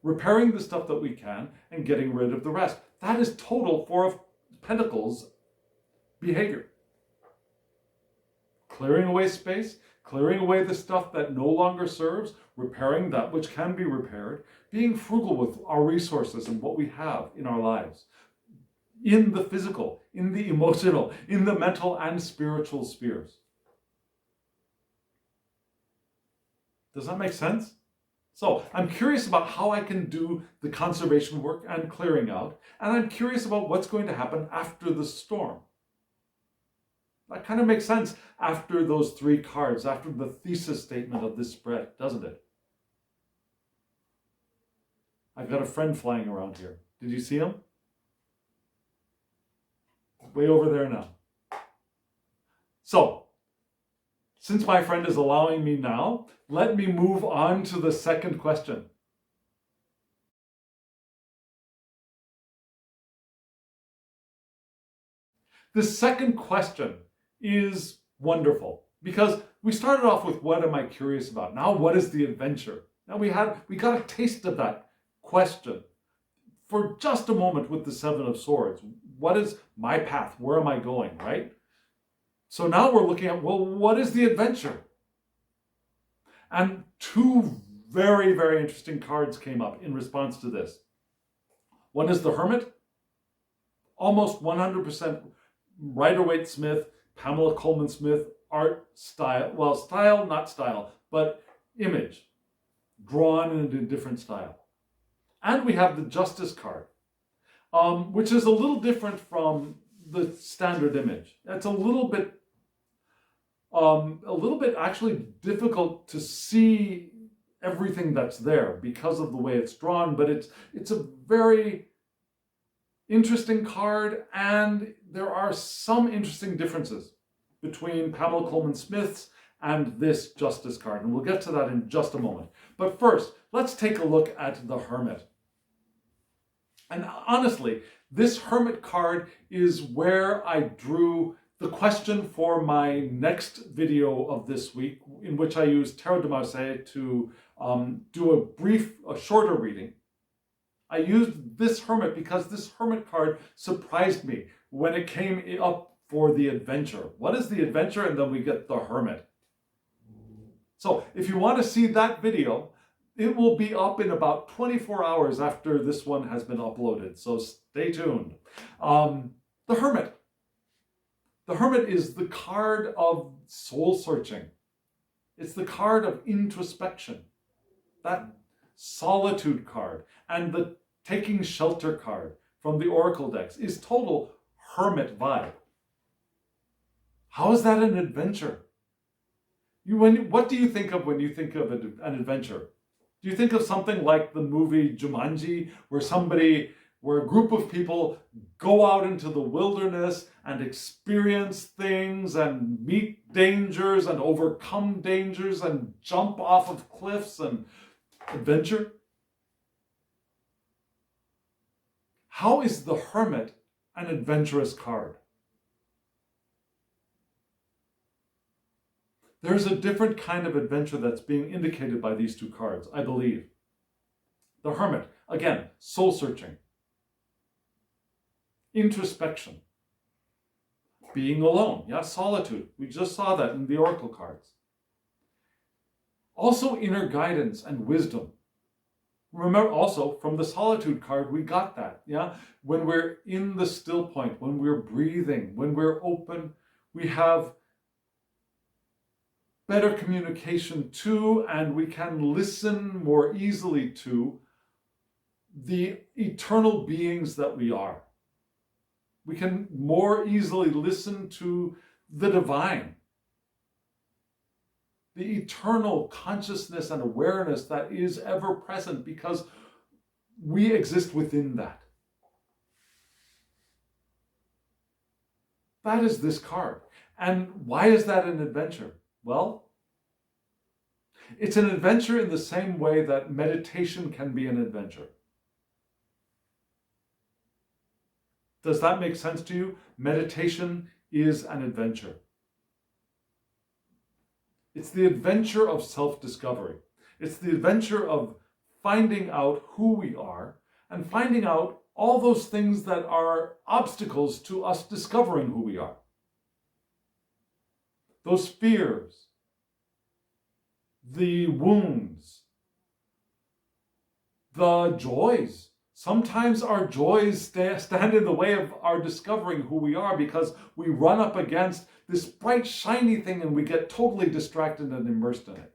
Repairing the stuff that we can and getting rid of the rest. That is total Four of Pentacles behavior. Clearing away space, clearing away the stuff that no longer serves, repairing that which can be repaired, being frugal with our resources and what we have in our lives, in the physical, in the emotional, in the mental and spiritual spheres. Does that make sense? So I'm curious about how I can do the conservation work and clearing out, and I'm curious about what's going to happen after the storm. That kind of makes sense after those three cards, after the thesis statement of this spread, doesn't it? I've got a friend flying around here. Did you see him? Way over there now. So, since my friend is allowing me now, let me move on to the second question. The second question is wonderful because we started off with what am I curious about? Now what is the adventure? Now we got a taste of that question for just a moment with the Seven of Swords. What is my path? Where am I going, right? So now we're looking at, well, what is the adventure? And two very, very interesting cards came up in response to this. One is the Hermit, almost 100% Rider-Waite-Smith, Pamela Coleman-Smith, art style, well, style, not style, but image, drawn in a different style. And we have the Justice card, which is a little different from the standard image. It's a little bit actually difficult to see everything that's there because of the way it's drawn, but it's a very interesting card, and there are some interesting differences between Pamela Coleman-Smith's and this Justice card, and we'll get to that in just a moment. But first, let's take a look at the Hermit. And honestly, this Hermit card is where I drew the question for my next video of this week, in which I use Tarot de Marseille to do a shorter reading. I used this Hermit because this Hermit card surprised me when it came up for the adventure. What is the adventure? And then we get the Hermit. So if you want to see that video, it will be up in about 24 hours after this one has been uploaded. So stay tuned. The Hermit. The Hermit is the card of soul searching. It's the card of introspection. That solitude card and the taking shelter card from the Oracle decks is total Hermit vibe. How is that an adventure? What do you think of when you think of an adventure? Do you think of something like the movie Jumanji, where a group of people go out into the wilderness and experience things and meet dangers and overcome dangers and jump off of cliffs and adventure? How is the Hermit an adventurous card? There's a different kind of adventure that's being indicated by these two cards, I believe. The Hermit, again, soul searching, introspection, being alone, solitude. We just saw that in the Oracle cards. Also inner guidance and wisdom. Remember also from the Solitude card, we got that, When we're in the still point, when we're breathing, when we're open, we have better communication to, and we can listen more easily to the eternal beings that we are. We can more easily listen to the divine, the eternal consciousness and awareness that is ever present because we exist within that. That is this card. And why is that an adventure? Well, It's an adventure in the same way that meditation can be an adventure. Does that make sense to you? Meditation is an adventure. It's the adventure of self-discovery. It's the adventure of finding out who we are and finding out all those things that are obstacles to us discovering who we are. Those fears, the wounds, the joys. Sometimes our joys stand in the way of our discovering who we are because we run up against this bright, shiny thing and we get totally distracted and immersed in it.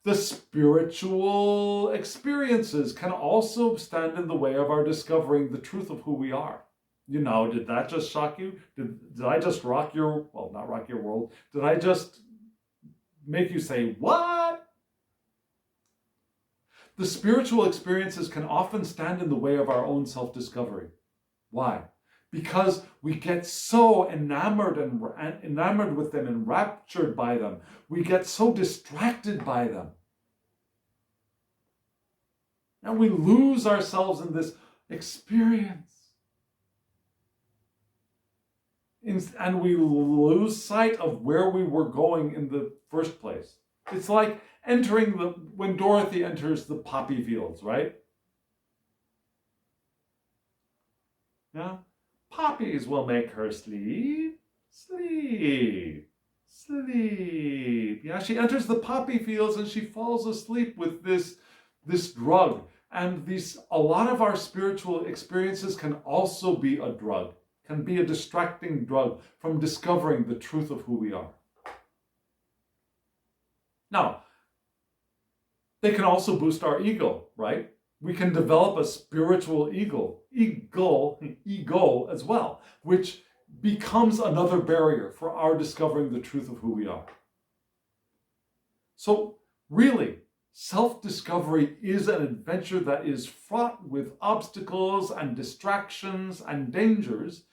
The spiritual experiences can also stand in the way of our discovering the truth of who we are. You know, did that just shock you? Did I just rock your, well, not rock your world. Did I just make you say, what? The spiritual experiences can often stand in the way of our own self-discovery. Why? Because we get so enamored with them, enraptured by them. We get so distracted by them. And we lose ourselves in this experience. And we lose sight of where we were going in the first place. It's like when Dorothy enters the poppy fields, right? Yeah? Poppies will make her sleep, sleep, sleep. Yeah, she enters the poppy fields and she falls asleep with this drug. And a lot of our spiritual experiences can also be a drug, can be a distracting drug from discovering the truth of who we are. Now, they can also boost our ego, right? We can develop a spiritual ego as well, which becomes another barrier for our discovering the truth of who we are. So really, self-discovery is an adventure that is fraught with obstacles and distractions and dangers.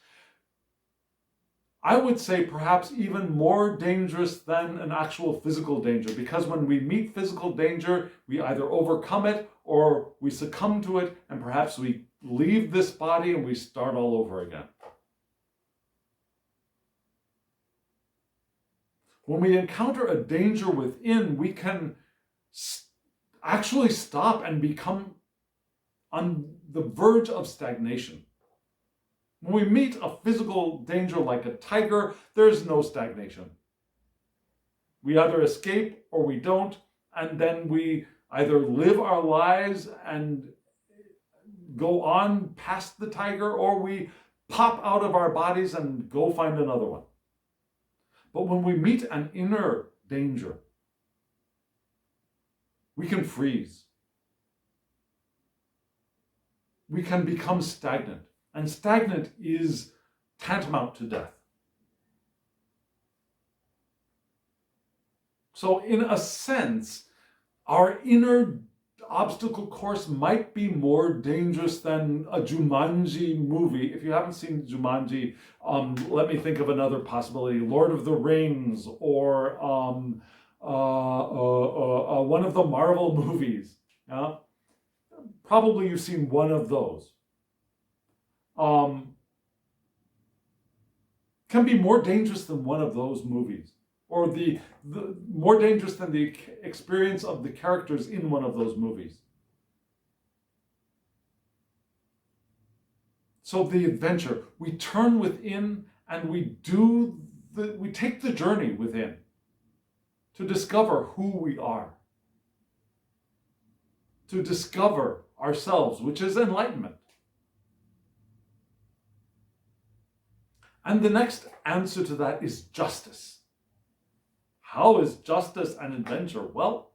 I would say perhaps even more dangerous than an actual physical danger, because when we meet physical danger, we either overcome it or we succumb to it, and perhaps we leave this body and we start all over again. When we encounter a danger within, we can actually stop and become on the verge of stagnation. When we meet a physical danger like a tiger, there's no stagnation. We either escape or we don't, and then we either live our lives and go on past the tiger, or we pop out of our bodies and go find another one. But when we meet an inner danger, we can freeze. We can become stagnant. And stagnant is tantamount to death. So in a sense, our inner obstacle course might be more dangerous than a Jumanji movie. If you haven't seen Jumanji, let me think of another possibility. Lord of the Rings, or one of the Marvel movies. Yeah? Probably you've seen one of those. Can be more dangerous than one of those movies, or the more dangerous than the experience of the characters in one of those movies. So the adventure, we turn within and we take the journey within to discover who we are, to discover ourselves, which is enlightenment. And the next answer to that is justice. How is justice an adventure? Well,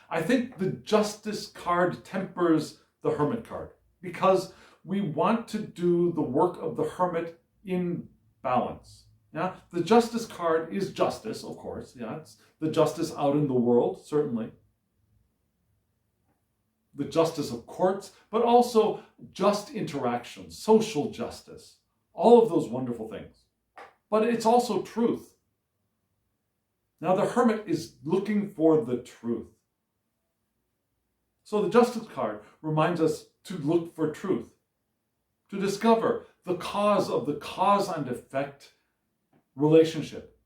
I think the justice card tempers the Hermit card, because we want to do the work of the Hermit in balance. Yeah, the justice card is justice, of course. Yeah, it's the justice out in the world, certainly. The justice of courts, but also just interaction, social justice. All of those wonderful things. But it's also truth. Now the Hermit is looking for the truth. So the Justice card reminds us to look for truth, to discover the cause of the cause and effect relationship.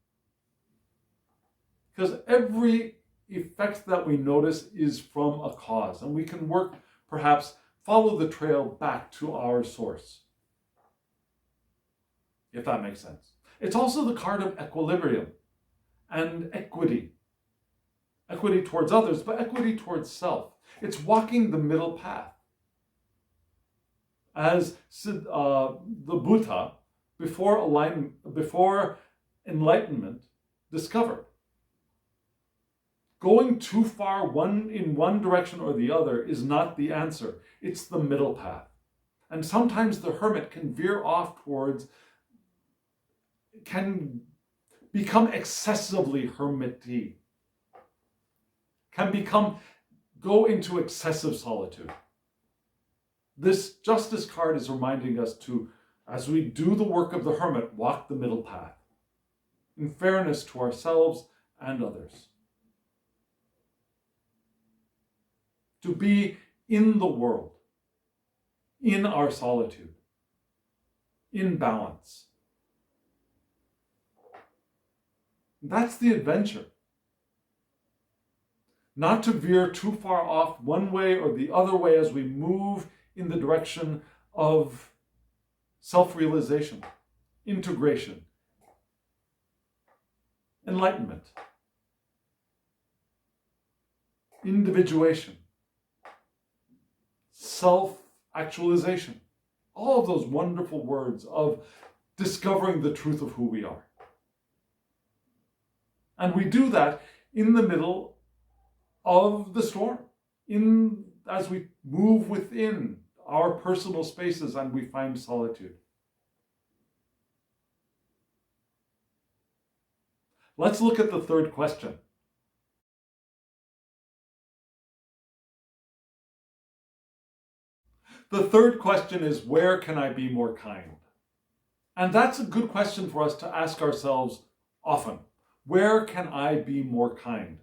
Because every effect that we notice is from a cause, and we can work, perhaps, follow the trail back to our source, if that makes sense. It's also the card of equilibrium and equity. Equity towards others, but equity towards self. It's walking the middle path. As the Buddha, before enlightenment, discovered. Going too far in one direction or the other is not the answer. It's the middle path. And sometimes the hermit can veer off can become excessively hermity, go into excessive solitude. This Justice card is reminding us to, as we do the work of the hermit, walk the middle path, in fairness to ourselves and others. To be in the world, in our solitude, in balance. That's the adventure. Not to veer too far off one way or the other way as we move in the direction of self-realization, integration, enlightenment, individuation, self-actualization. All of those wonderful words of discovering the truth of who we are. And we do that in the middle of the storm, as we move within our personal spaces and we find solitude. Let's look at the third question. The third question is, where can I be more kind? And that's a good question for us to ask ourselves often. Where can I be more kind?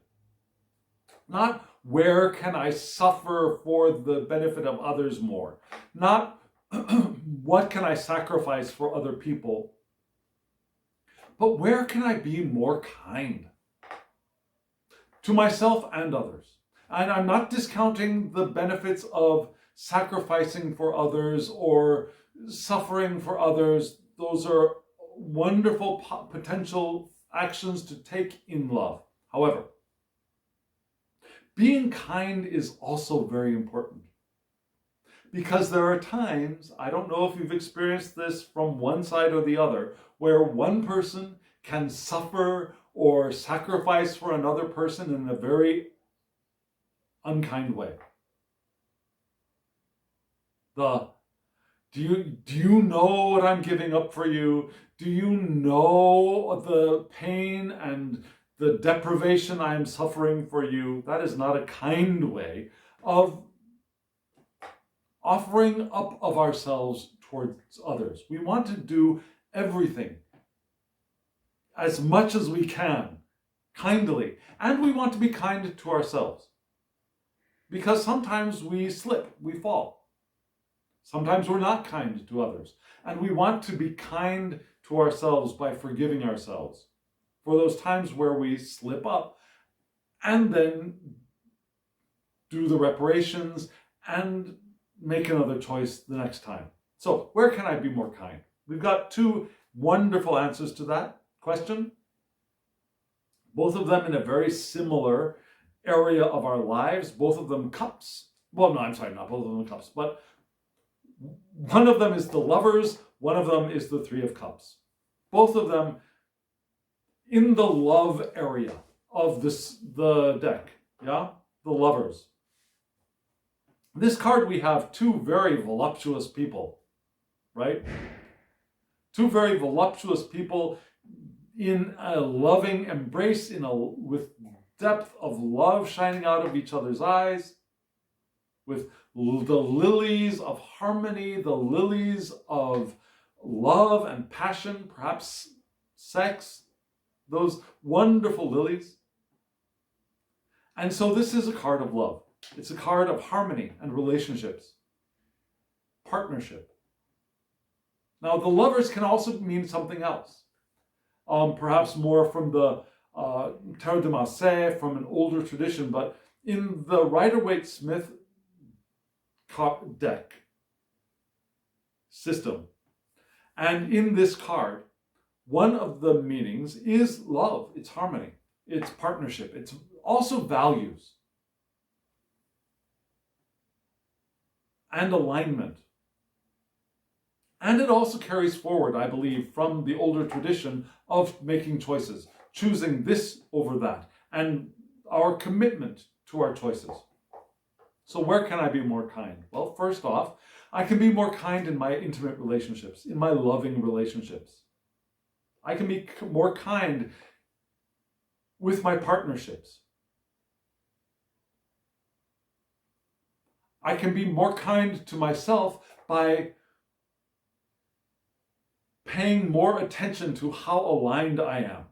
Not where can I suffer for the benefit of others more? Not what can I sacrifice for other people? But where can I be more kind? To myself and others. And I'm not discounting the benefits of sacrificing for others or suffering for others. Those are wonderful potential actions to take in love. However, being kind is also very important. Because there are times, I don't know if you've experienced this from one side or the other, where one person can suffer or sacrifice for another person in a very unkind way. Do you know what I'm giving up for you? Do you know the pain and the deprivation I am suffering for you? That is not a kind way of offering up of ourselves towards others. We want to do everything as much as we can, kindly. And we want to be kind to ourselves. Because sometimes we slip, we fall. Sometimes we're not kind to others. And we want to be kind to ourselves by forgiving ourselves for those times where we slip up, and then do the reparations and make another choice the next time. So where can I be more kind? We've got two wonderful answers to that question. Both of them in a very similar area of our lives. Both of them cups. Well, no, I'm sorry, not both of them cups, but one of them is the Lovers, one of them is the Three of Cups. Both of them in the love area of the deck, yeah? The Lovers. This card we have two very voluptuous people, right? Two very voluptuous people in a loving embrace, with depth of love shining out of each other's eyes, with the lilies of harmony, the lilies of love and passion, perhaps sex, those wonderful lilies. And so this is a card of love. It's a card of harmony and relationships, partnership. Now, the lovers can also mean something else, perhaps more from the Tarot de Marseille, from an older tradition, but in the Rider-Waite-Smith deck system, and in this card, one of the meanings is love, it's harmony, it's partnership, it's also values and alignment. And it also carries forward, I believe, from the older tradition of making choices, choosing this over that, and our commitment to our choices. So where can I be more kind? Well, first off, I can be more kind in my intimate relationships, in my loving relationships. I can be more kind with my partnerships. I can be more kind to myself by paying more attention to how aligned I am.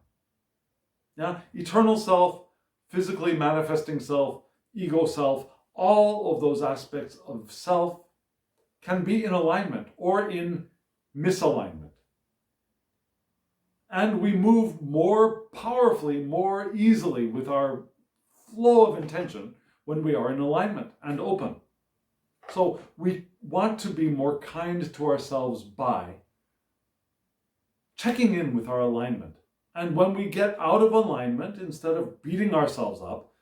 Now, eternal self, physically manifesting self, ego self, all of those aspects of self can be in alignment or in misalignment. And we move more powerfully, more easily with our flow of intention when we are in alignment and open. So we want to be more kind to ourselves by checking in with our alignment. And when we get out of alignment, instead of beating ourselves up,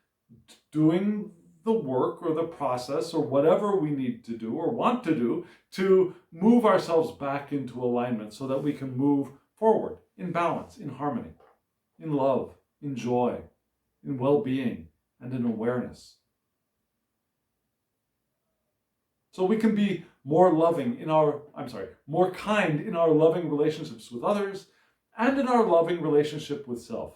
doing the work or the process or whatever we need to do or want to do to move ourselves back into alignment so that we can move forward in balance, in harmony, in love, in joy, in well-being, and in awareness. So we can be more more kind in our loving relationships with others and in our loving relationship with self.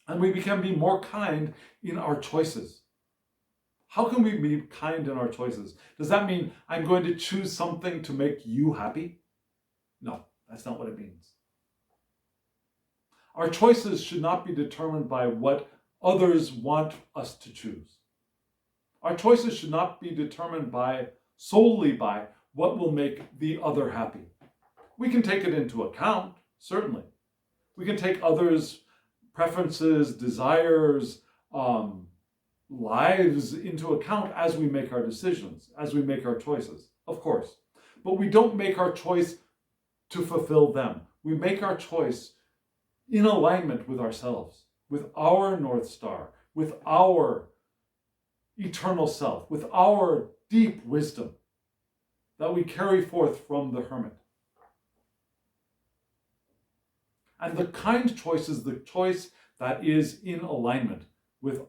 And we can be more kind in our choices. How can we be kind in our choices? Does that mean I'm going to choose something to make you happy? No, that's not what it means. Our choices should not be determined by what others want us to choose. Our choices should not be determined solely by what will make the other happy. We can take it into account, certainly. We can take others' preferences, desires, lives into account as we make our decisions, as we make our choices, of course. But we don't make our choice to fulfill them. We make our choice in alignment with ourselves, with our North Star, with our eternal self, with our deep wisdom that we carry forth from the Hermit. And the kind choice is the choice that is in alignment with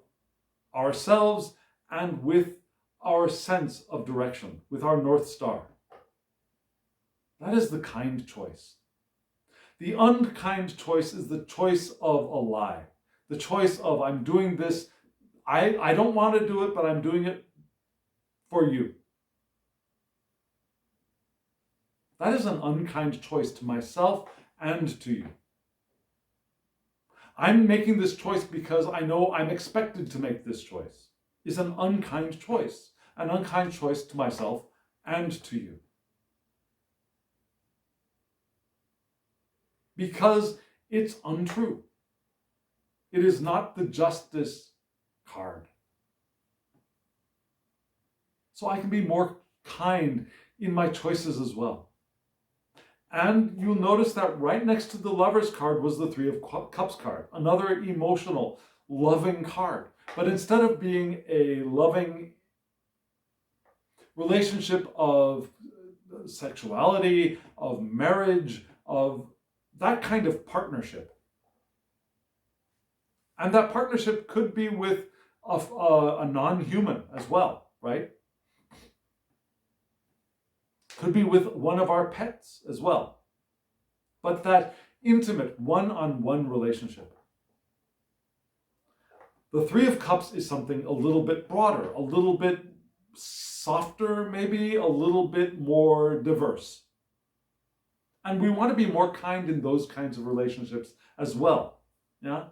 ourselves and with our sense of direction, with our North Star. That is the kind choice. The unkind choice is the choice of a lie. The choice of, I'm doing this, I don't want to do it, but I'm doing it for you. That is an unkind choice to myself and to you. I'm making this choice because I know I'm expected to make this choice. It's an unkind choice to myself and to you. Because it's untrue. It is not the justice card. So I can be more kind in my choices as well. And you'll notice that right next to the Lover's card was the Three of Cups card, another emotional, loving card. But instead of being a loving relationship of sexuality, of marriage, of that kind of partnership. And that partnership could be with a non-human as well, right? Could be with one of our pets as well. But that intimate one-on-one relationship. The Three of Cups is something a little bit broader, a little bit softer, maybe a little bit more diverse. And we want to be more kind in those kinds of relationships as well. Yeah.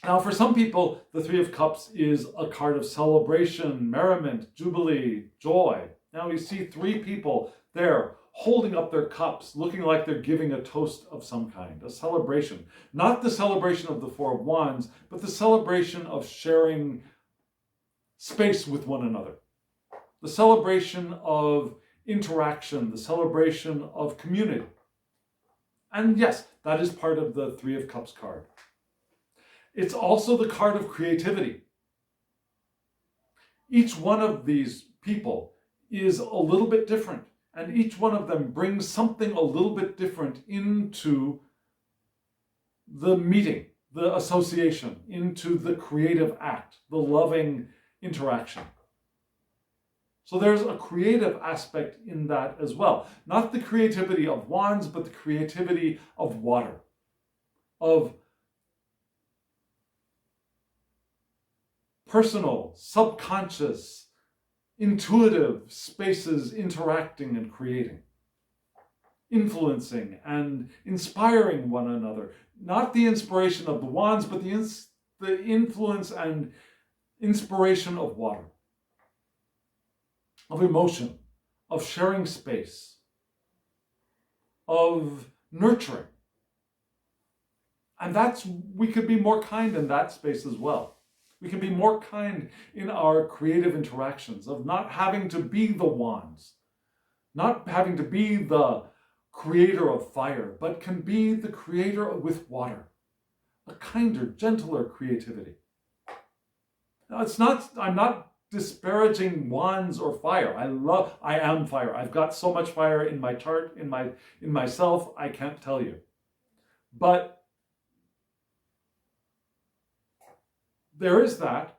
Now, for some people, the Three of Cups is a card of celebration, merriment, jubilee, joy. Now we see three people there holding up their cups, looking like they're giving a toast of some kind, a celebration. Not the celebration of the Four of Wands, but the celebration of sharing space with one another. The celebration of interaction, the celebration of community. And yes, that is part of the Three of Cups card. It's also the card of creativity. Each one of these people is a little bit different, and each one of them brings something a little bit different into the meeting, the association, into the creative act, the loving interaction. So there's a creative aspect in that as well. Not the creativity of wands, but the creativity of water, of personal, subconscious, intuitive spaces interacting and creating, influencing and inspiring one another. Not the inspiration of the wands, but the influence and inspiration of water, of emotion, of sharing space, of nurturing. And we could be more kind in that space as well. We can be more kind in our creative interactions, of not having to be the wands, not having to be the creator of fire, but can be the creator with water, a kinder, gentler creativity. Now, I'm not disparaging wands or fire. I am fire. I've got so much fire in my chart, in myself, I can't tell you. But there is that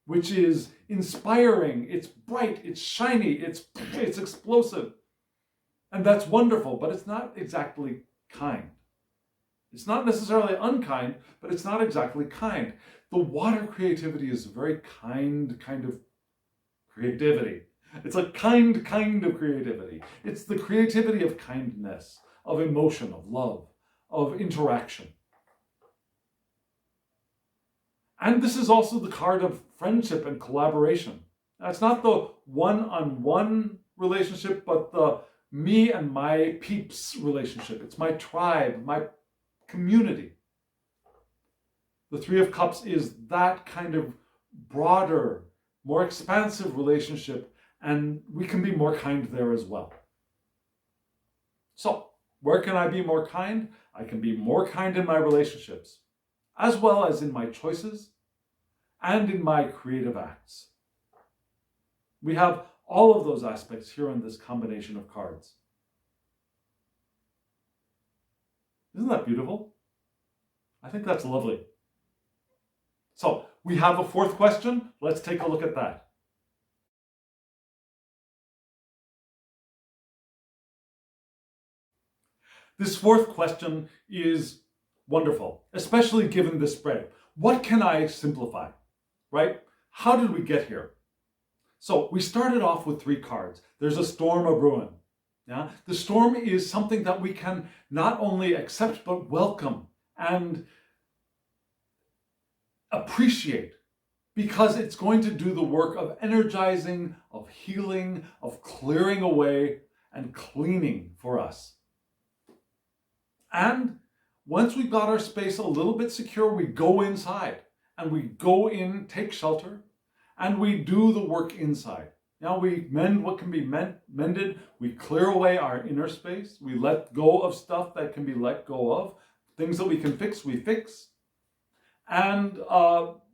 which is inspiring, it's bright, it's shiny, it's explosive. And that's wonderful, but it's not exactly kind. It's not necessarily unkind, but it's not exactly kind. The water creativity is a very kind of creativity. It's a kind of creativity. It's the creativity of kindness, of emotion, of love, of interaction. And this is also the card of friendship and collaboration. Now, it's not the one-on-one relationship, but the me and my peeps relationship. It's my tribe, my community. The Three of Cups is that kind of broader, more expansive relationship, and we can be more kind there as well. So, where can I be more kind? I can be more kind in my relationships, as well as in my choices and in my creative acts. We have all of those aspects here in this combination of cards. Isn't that beautiful? I think that's lovely. So, we have a fourth question. Let's take a look at that. This fourth question is wonderful, especially given this spread. What can I simplify, right? How did we get here? So we started off with three cards. There's a storm of ruin. Yeah? The storm is something that we can not only accept, but welcome and appreciate, because it's going to do the work of energizing, of healing, of clearing away and cleaning for us. And once we've got our space a little bit secure, we go inside and we go in, take shelter, and we do the work inside. Now we mend what can be mended, we clear away our inner space, we let go of stuff that can be let go of, things that we can fix, we fix, and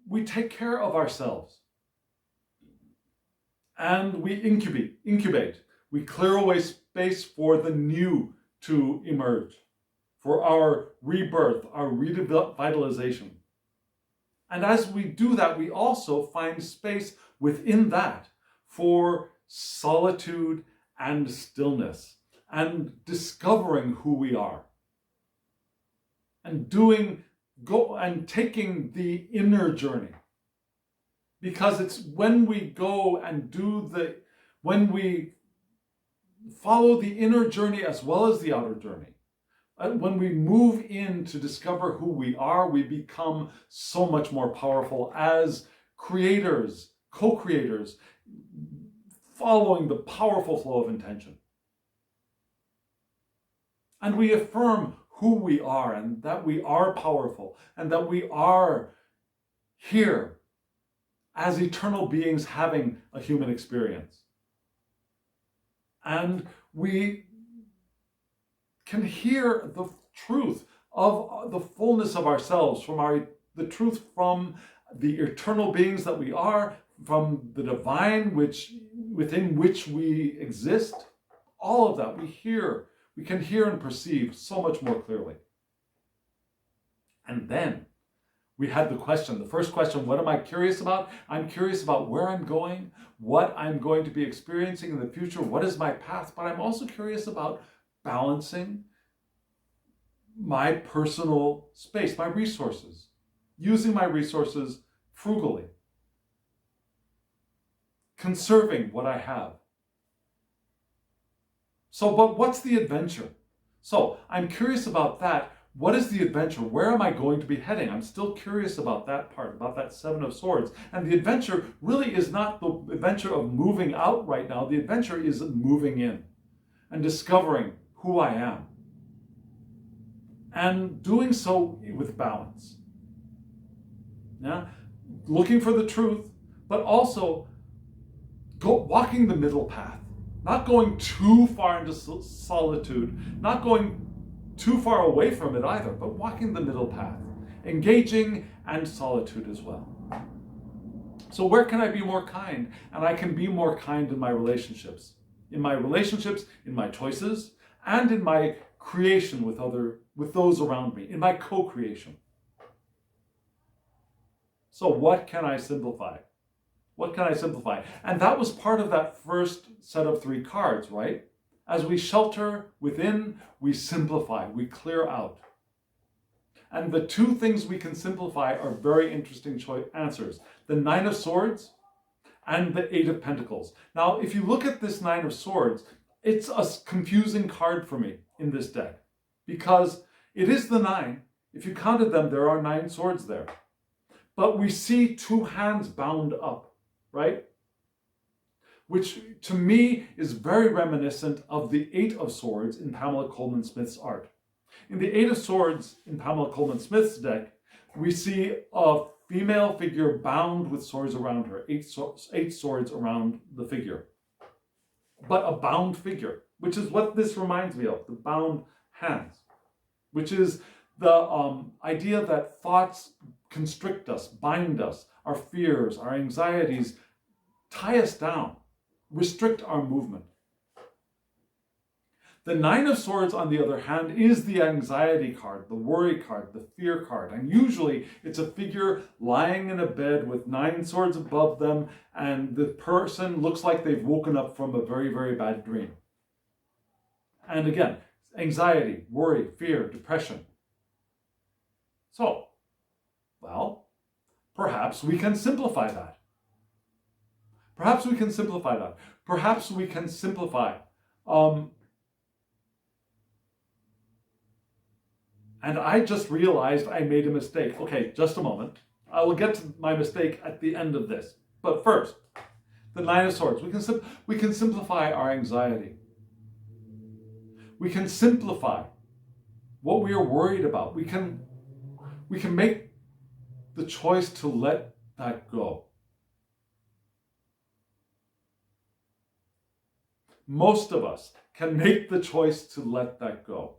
we take care of ourselves. And we incubate. We clear away space for the new to emerge, for our rebirth, our revitalization. And as we do that, we also find space within that for solitude and stillness and discovering who we are. And taking the inner journey. Because it's when we go and when we follow the inner journey as well as the outer journey. When we move in to discover who we are, we become so much more powerful as creators, co-creators, following the powerful flow of intention. And we affirm who we are and that we are powerful and that we are here as eternal beings having a human experience. And we can hear the truth of the fullness of ourselves, the truth from the eternal beings that we are, from the divine within which we exist. All of that we can hear and perceive so much more clearly. And then we had the first question, what am I curious about? I'm curious about where I'm going, what I'm going to be experiencing in the future, what is my path, but I'm also curious about balancing my personal space, my resources, using my resources frugally, conserving what I have. But what's the adventure? So I'm curious about that. What is the adventure? Where am I going to be heading? I'm still curious about that part, about that Seven of Swords. And the adventure really is not the adventure of moving out right now. The adventure is moving in and discovering who I am. And doing so with balance. Yeah? Looking for the truth, but also walking the middle path. Not going too far into solitude, not going too far away from it either, but walking the middle path, engaging and solitude as well. So where can I be more kind? And I can be more kind in my relationships. In my choices, and in my creation with those around me, in my co-creation. So what can I simplify? What can I simplify? And that was part of that first set of 3 cards, right? As we shelter within, we simplify, we clear out. And the 2 things we can simplify are very interesting answers. The 9 of Swords and the 8 of Pentacles. Now, if you look at this 9 of Swords, it's a confusing card for me in this deck. Because it is the 9. If you counted them, there are 9 swords there. But we see 2 hands bound up, right? Which to me is very reminiscent of the 8 of Swords in Pamela Coleman Smith's art. In the 8 of Swords in Pamela Coleman Smith's deck, we see a female figure bound with swords around her, 8 swords around the figure. But a bound figure, which is what this reminds me of, the bound hands, which is the idea that thoughts constrict us, bind us, our fears, our anxieties, tie us down, restrict our movement. The 9 of Swords, on the other hand, is the anxiety card, the worry card, the fear card. And usually it's a figure lying in a bed with 9 swords above them, and the person looks like they've woken up from a very, very bad dream. And again, anxiety, worry, fear, depression. So, well, perhaps we can simplify that. Perhaps we can simplify that. Perhaps we can simplify. And I just realized I made a mistake. Okay, just a moment. I will get to my mistake at the end of this. But first, the 9 of Swords. We can simplify our anxiety. We can simplify what we are worried about. We can make the choice to let that go. Most of us can make the choice to let that go.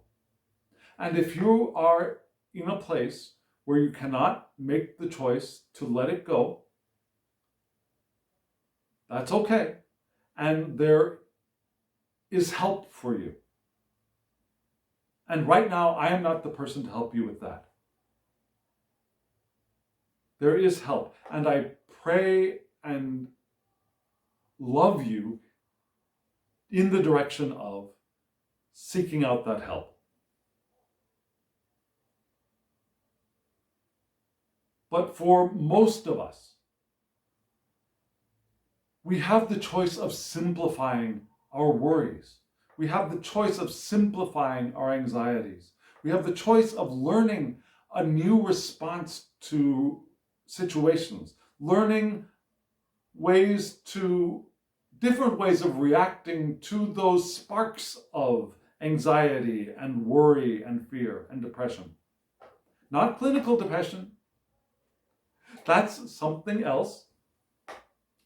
And if you are in a place where you cannot make the choice to let it go, that's okay. And there is help for you. And right now, I am not the person to help you with that. There is help. And I pray and love you in the direction of seeking out that help. But for most of us, we have the choice of simplifying our worries. We have the choice of simplifying our anxieties. We have the choice of learning a new response to situations, learning different ways of reacting to those sparks of anxiety and worry and fear and depression. Not clinical depression. That's something else.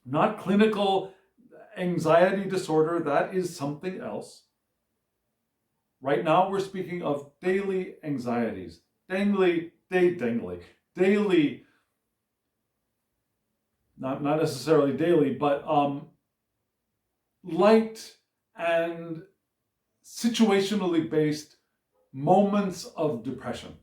Not clinical anxiety disorder. That is something else. Right now we're speaking of daily anxieties. Daily, not necessarily daily, but light and situationally based moments of depression.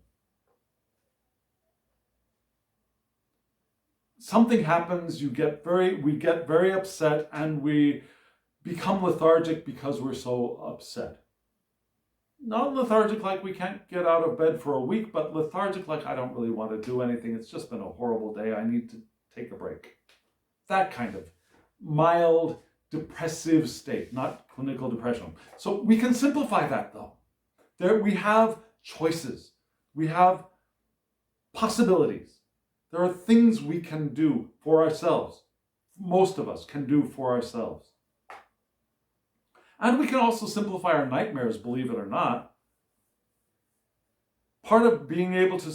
Something happens, we get very upset, and we become lethargic because we're so upset. Not lethargic like we can't get out of bed for a week, but lethargic like I don't really want to do anything. It's just been a horrible day. I need to take a break. That kind of mild depressive state, not clinical depression. So we can simplify that though. There we have choices. We have possibilities. There are things we can do for ourselves. Most of us can do for ourselves. And we can also simplify our nightmares, believe it or not. Part of being able to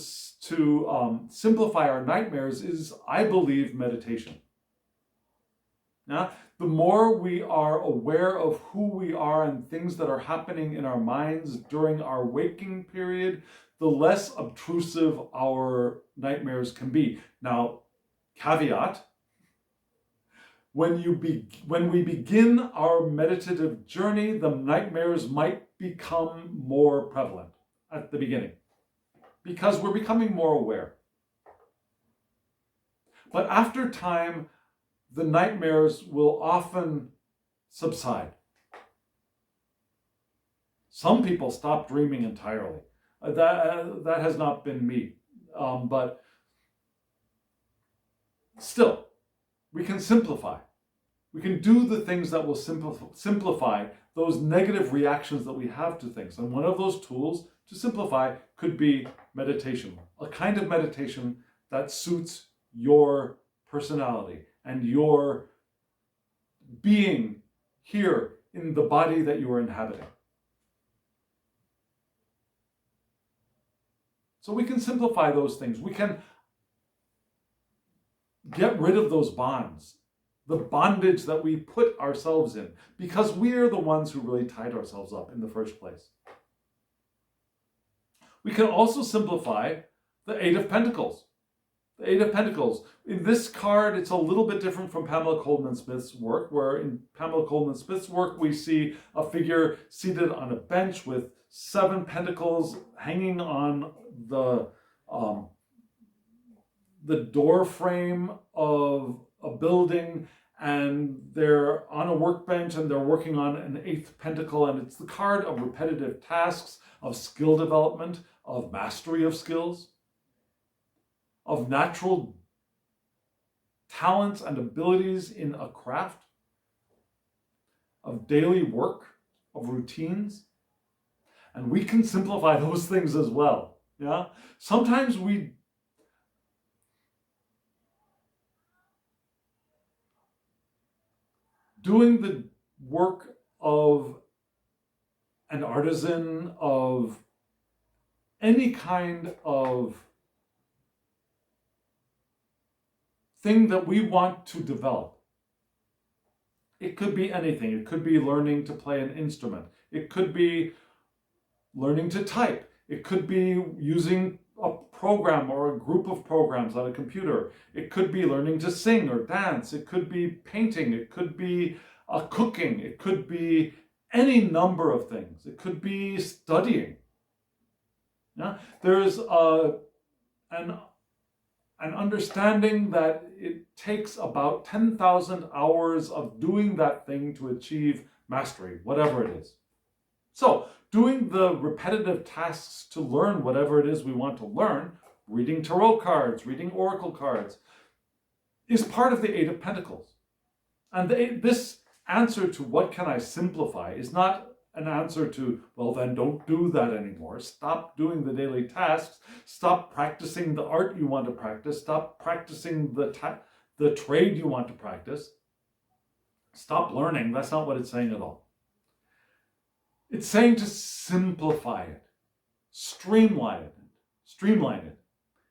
simplify our nightmares is, I believe, meditation. Now, the more we are aware of who we are and things that are happening in our minds during our waking period, the less obtrusive our nightmares can be. Now, caveat, when we begin our meditative journey, the nightmares might become more prevalent at the beginning because we're becoming more aware. But after time, the nightmares will often subside. Some people stop dreaming entirely. That has not been me. But still, we can simplify. We can do the things that will simplify those negative reactions that we have to things. And one of those tools to simplify could be meditation, a kind of meditation that suits your personality and your being here in the body that you are inhabiting. So we can simplify those things. We can get rid of those bonds, the bondage that we put ourselves in, because we are the ones who really tied ourselves up in the first place. We can also simplify the Eight of Pentacles. The Eight of Pentacles. In this card, it's a little bit different from Pamela Coleman Smith's work, where in Pamela Coleman Smith's work, we see a figure seated on a bench with 7 pentacles hanging on the door frame of a building, and they're on a workbench and they're working on an 8th pentacle, and it's the card of repetitive tasks, of skill development, of mastery of skills, of natural talents and abilities in a craft, of daily work, of routines. And we can simplify those things as well. Yeah. Sometimes doing the work of an artisan, of any kind of thing that we want to develop. It could be anything. It could be learning to play an instrument. It could be learning to type. It could be using a program or a group of programs on a computer. It could be learning to sing or dance. It could be painting. It could be cooking. It could be any number of things. It could be studying. Yeah? There's an understanding that it takes about 10,000 hours of doing that thing to achieve mastery, whatever it is. So, doing the repetitive tasks to learn whatever it is we want to learn, reading tarot cards, reading oracle cards, is part of the Eight of Pentacles. And this answer to what can I simplify is not an answer to, well, then don't do that anymore. Stop doing the daily tasks. Stop practicing the art you want to practice. Stop practicing the trade you want to practice. Stop learning. That's not what it's saying at all. It's saying to simplify it, streamline it.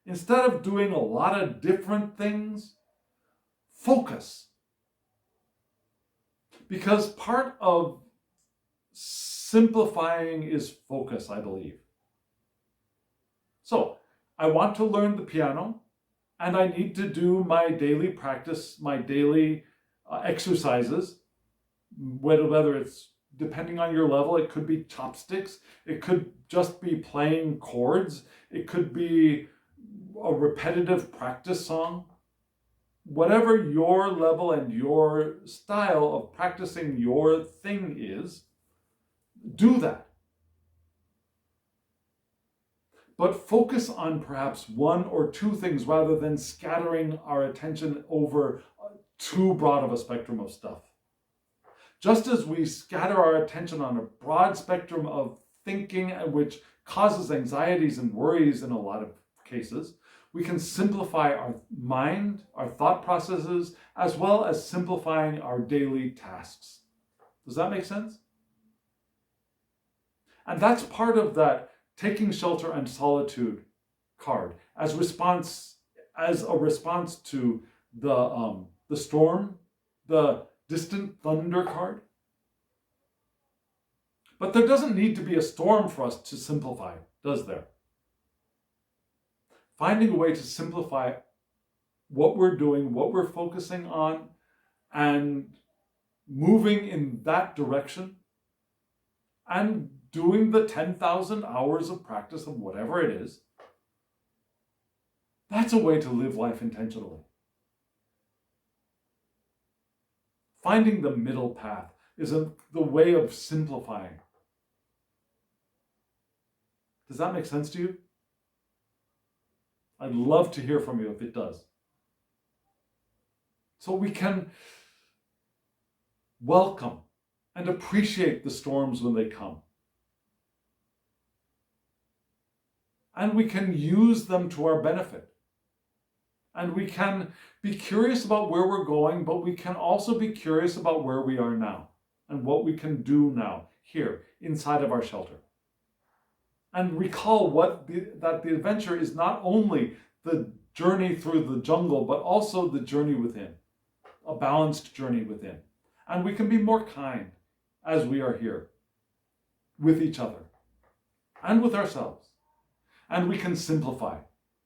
Instead of doing a lot of different things, focus. Because part of simplifying is focus, I believe. So, I want to learn the piano, and I need to do my daily practice, my daily exercises, whether it's, depending on your level, it could be chopsticks, it could just be playing chords, it could be a repetitive practice song. Whatever your level and your style of practicing your thing is, do that. But focus on perhaps one or two things rather than scattering our attention over too broad of a spectrum of stuff. Just as we scatter our attention on a broad spectrum of thinking, which causes anxieties and worries in a lot of cases, we can simplify our mind, our thought processes, as well as simplifying our daily tasks. Does that make sense? And that's part of that taking shelter and solitude card as a response to the storm, the distant thunder card. But there doesn't need to be a storm for us to simplify, does there? Finding a way to simplify what we're doing, what we're focusing on, and moving in that direction, and doing the 10,000 hours of practice of whatever it is, that's a way to live life intentionally. Finding the middle path is the way of simplifying. Does that make sense to you? I'd love to hear from you if it does. So we can welcome and appreciate the storms when they come. And we can use them to our benefit. And we can be curious about where we're going, but we can also be curious about where we are now and what we can do now, here, inside of our shelter. And recall that the adventure is not only the journey through the jungle, but also the journey within, a balanced journey within. And we can be more kind as we are here with each other and with ourselves. And we can simplify.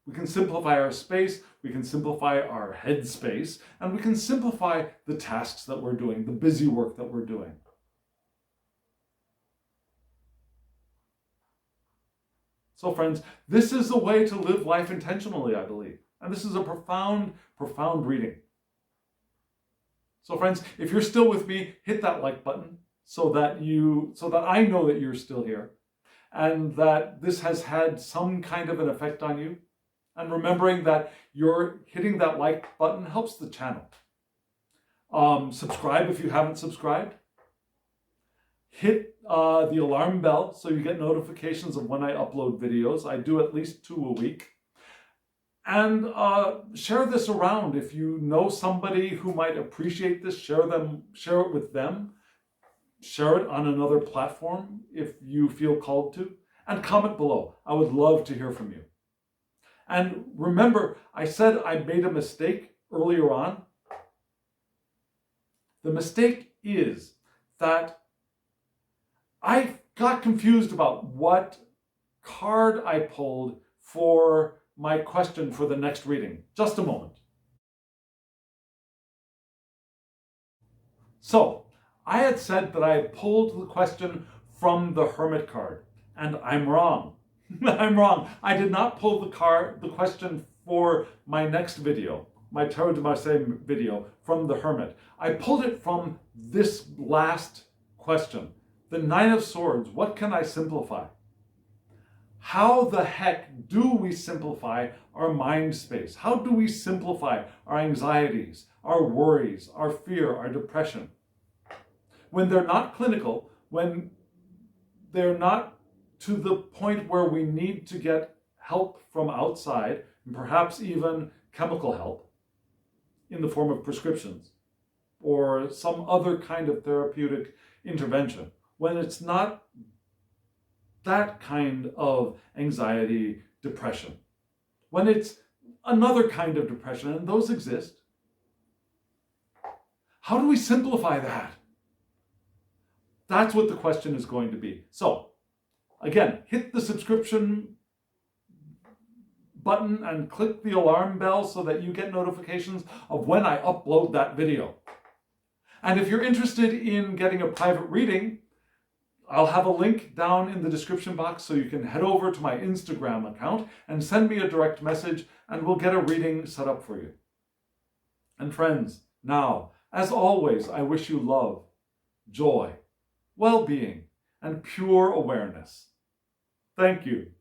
We can simplify our space, we can simplify our head space, and we can simplify the tasks that we're doing, the busy work that we're doing. So friends, this is a way to live life intentionally, I believe. And this is a profound, profound reading. So friends, if you're still with me, hit that like button so that I know that you're still here and that this has had some kind of an effect on you. And remembering that you're hitting that like button helps the channel. Subscribe if you haven't subscribed. Hit the alarm bell so you get notifications of when I upload videos. I do at least 2 a week. And share this around. If you know somebody who might appreciate this, share it with them. Share it on another platform if you feel called to. And comment below. I would love to hear from you. And remember, I said I made a mistake earlier on. The mistake is that I got confused about what card I pulled for my question for the next reading. Just a moment. So, I had said that I had pulled the question from the Hermit card, and I'm wrong. I'm wrong. I did not pull the question for my next video, my Tarot de Marseille video, from the Hermit. I pulled it from this last question, the 9 of Swords. What can I simplify? How the heck do we simplify our mind space? How do we simplify our anxieties, our worries, our fear, our depression? When they're not clinical, when they're not to the point where we need to get help from outside, and perhaps even chemical help in the form of prescriptions or some other kind of therapeutic intervention. When it's not that kind of anxiety, depression. When it's another kind of depression, and those exist. How do we simplify that? That's what the question is going to be. So, again, hit the subscription button and click the alarm bell so that you get notifications of when I upload that video. And if you're interested in getting a private reading, I'll have a link down in the description box so you can head over to my Instagram account and send me a direct message and we'll get a reading set up for you. And friends, now, as always, I wish you love, joy, well-being, and pure awareness. Thank you.